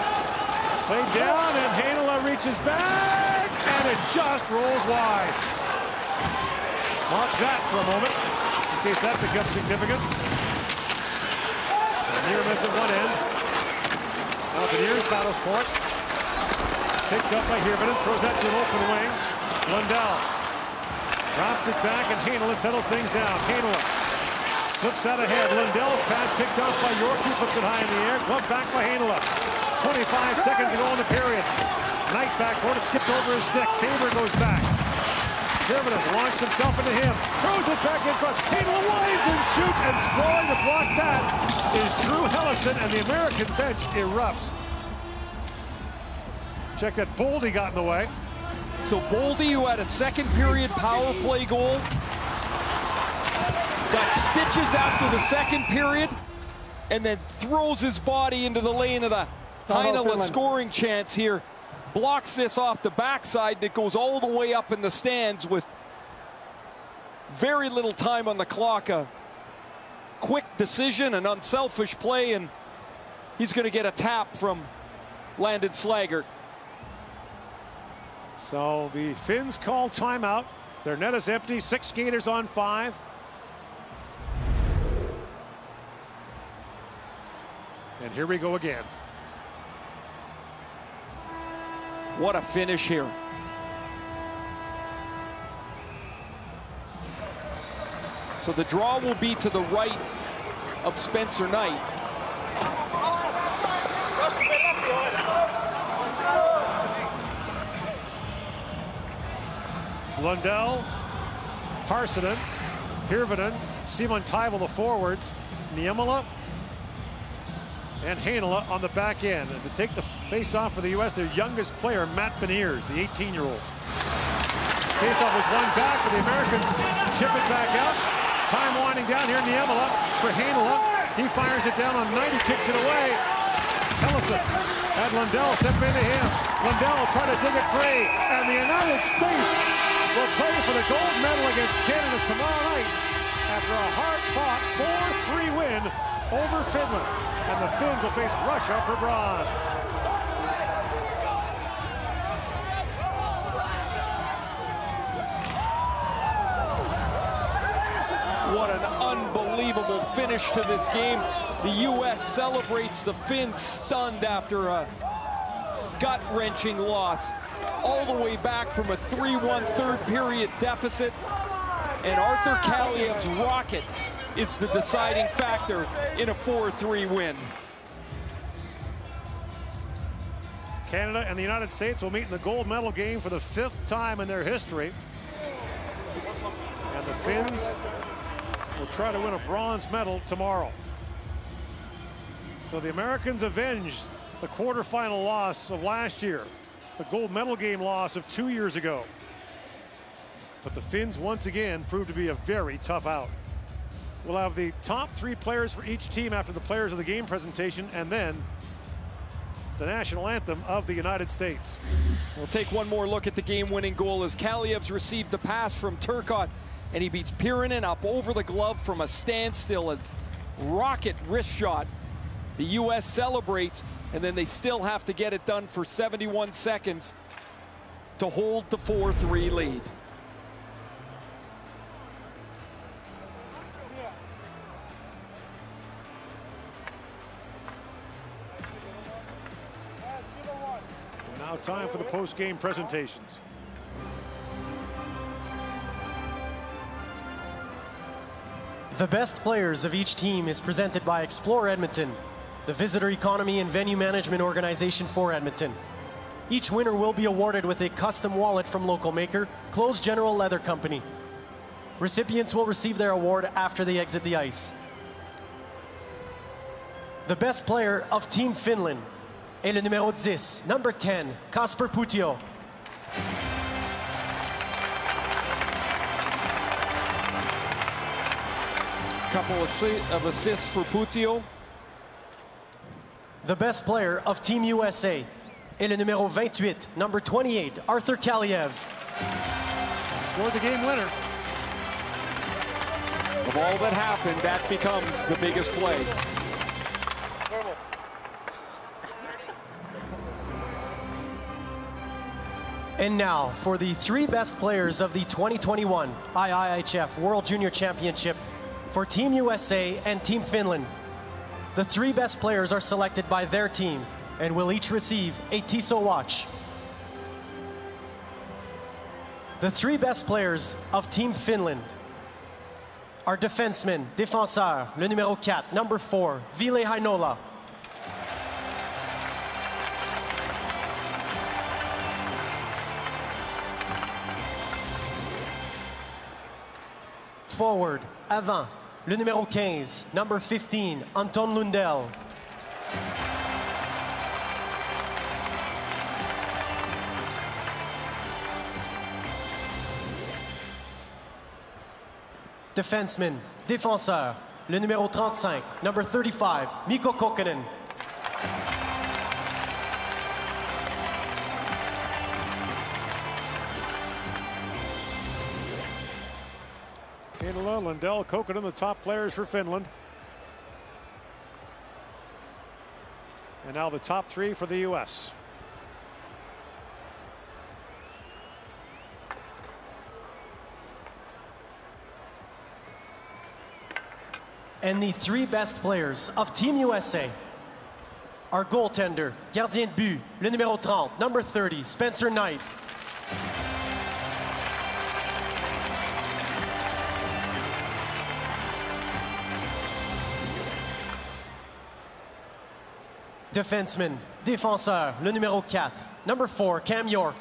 Played down, and Heinola reaches back, and it just rolls wide. Mark that for a moment, in case that becomes significant. A near miss at one end. Mountaineers battles for it. Picked up by Hirvonen, throws that to an open wing. Lundell drops it back, and Heinola settles things down. Heinola flips that ahead. Lundell's pass picked off by York, who flips it high in the air. Glove back by Heinola. 25 seconds to go in the period. Knight back for it, skipped over his stick. Faber goes back. Hirvonen launched himself into him. Throws it back in front. Heinola winds and shoots, and sprawling to block that is Drew Hellison, and the American bench erupts. Check that Boldy got in the way. So Boldy, who had a second period power play goal, got stitches after the second period, and then throws his body into the lane of the Heinola scoring chance here. Blocks this off the backside that goes all the way up in the stands with very little time on the clock. A quick decision, an unselfish play, and he's going to get a tap from Landon Slaggert. So the Finns call timeout. Their net is empty. 6 skaters on 5. And here we go again. What a finish here. So the draw will be to the right of Spencer Knight. Lundell, Parsonen, Hirvonen, Simon Teitel, the forwards, Niemela, and Heinola on the back end. And to take the face-off for the U.S., their youngest player, Matt Beniers, the 18-year-old. Face-off was won back, but the Americans chip it back out. Time winding down here, Niemela for Heinola. He fires it down on Knight, he kicks it away. Ellison had Lundell step into him. Lundell trying to dig it free. And the United States will play for the gold medal against Canada tomorrow night after a hard-fought 4-3 win over Finland. And the Finns will face Russia for bronze. What an unbelievable finish to this game. The U.S. celebrates, the Finns stunned after a gut-wrenching loss. All the way back from a 3-1 third period deficit. And Arthur Kaliev's rocket is the deciding factor in a 4-3 win. Canada and the United States will meet in the gold medal game for the 5th time in their history. And the Finns will try to win a bronze medal tomorrow. So the Americans avenged the quarterfinal loss of last year, the gold medal game loss of 2 years ago. But the Finns once again proved to be a very tough out. We'll have the top 3 players for each team after the players of the game presentation, and then the national anthem of the United States. We'll take one more look at the game-winning goal as Kaliev's received the pass from Turcotte, and he beats Pirinen up over the glove from a standstill. A rocket wrist shot. The U.S. celebrates, and then they still have to get it done for 71 seconds to hold the 4-3 lead. And now time for the post-game presentations. The best players of each team is presented by Explore Edmonton, the visitor economy and venue management organization for Edmonton. Each winner will be awarded with a custom wallet from local maker, Close General Leather Company. Recipients will receive their award after they exit the ice. The best player of Team Finland est le numéro 10, number 10, Kasper Puutio. Couple of assists for Puutio. The best player of Team USA est le numéro 28, number 28, Arthur Kaliev. Scored the game winner. Of all that happened, that becomes the biggest play. And now for the 3 best players of the 2021 IIHF World Junior Championship for Team USA and Team Finland. The 3 best players are selected by their team and will each receive a Tissot watch. The 3 best players of Team Finland are defenseman, défenseur, le numéro 4, number 4, Ville Heinola. Forward, avant, le numéro 15, number 15, Anton Lundell. Defenseman, défenseur, le numéro 35, number 35, Mikko Kokkonen. Heinola, Lundell, Kokkonen, the top players for Finland. And now the top 3 for the U.S. And the 3 best players of Team USA are goaltender, gardien de but, le numéro 30, number 30, Spencer Knight. Defenseman, défenseur, le numéro 4, number 4, Cam York.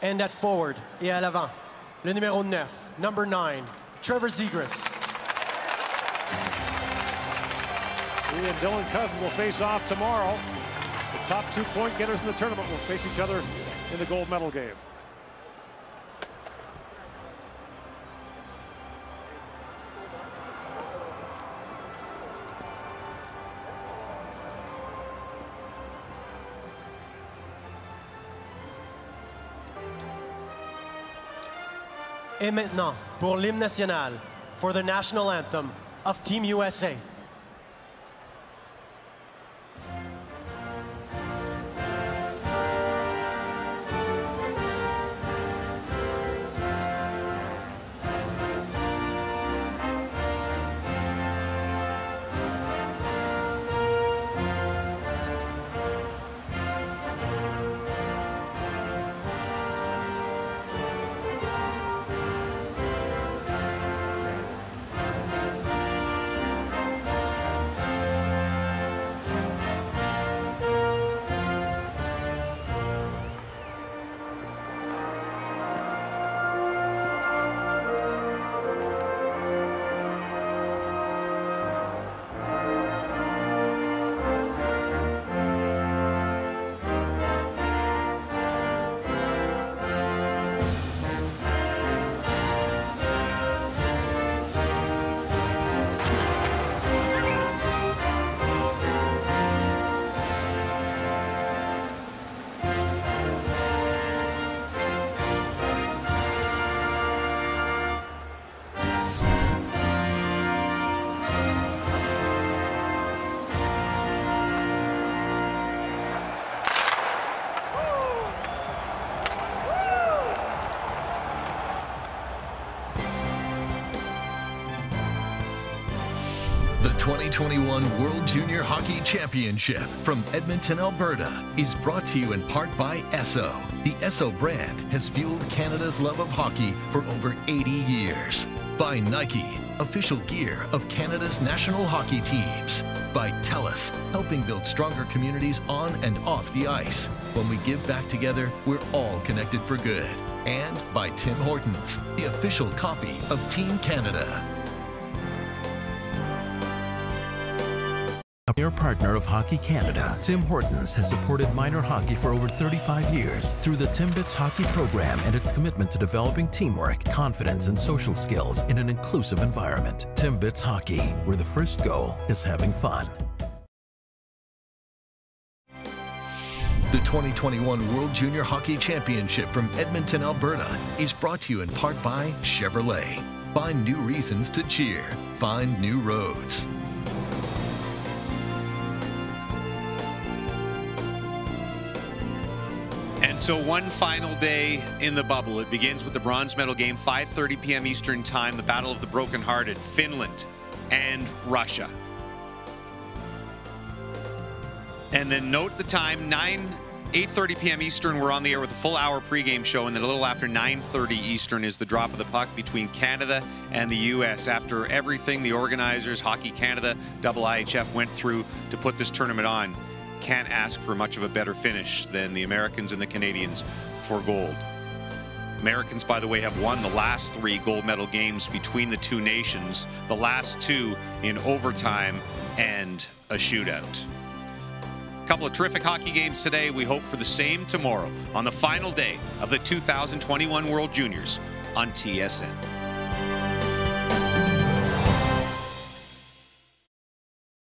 And at forward et à l'avant, le numéro 9, number 9, Trevor Zegras. He and Dylan Cousins will face off tomorrow. The top 2 point getters in the tournament will face each other in the gold medal game. est maintenant pour l'hymne national, for the national anthem of Team USA. The 2021 World Junior Hockey Championship from Edmonton, Alberta is brought to you in part by Esso. The Esso brand has fueled Canada's love of hockey for over 80 years. By Nike, official gear of Canada's national hockey teams. By TELUS, helping build stronger communities on and off the ice. When we give back together, we're all connected for good. And by Tim Hortons, the official coffee of Team Canada. A premier partner of Hockey Canada, Tim Hortons has supported minor hockey for over 35 years through the Timbits Hockey Program and its commitment to developing teamwork, confidence, and social skills in an inclusive environment. Timbits Hockey, where the first goal is having fun. The 2021 World Junior Hockey Championship from Edmonton, Alberta is brought to you in part by Chevrolet. Find new reasons to cheer. Find new roads. And so one final day in the bubble. It begins with the bronze medal game, 5:30 p.m. Eastern Time, the Battle of the Brokenhearted, Finland and Russia. And then note the time, 8:30 p.m. Eastern, we're on the air with a full hour pregame show, and then a little after 9:30 Eastern is the drop of the puck between Canada and the U.S. After everything the organizers, Hockey Canada, IIHF went through to put this tournament on, can't ask for much of a better finish than the Americans and the Canadians for gold. Americans, by the way, have won the last 3 gold medal games between the two nations, the last 2 in overtime and a shootout. A couple of terrific hockey games today. We hope for the same tomorrow on the final day of the 2021 World Juniors on TSN.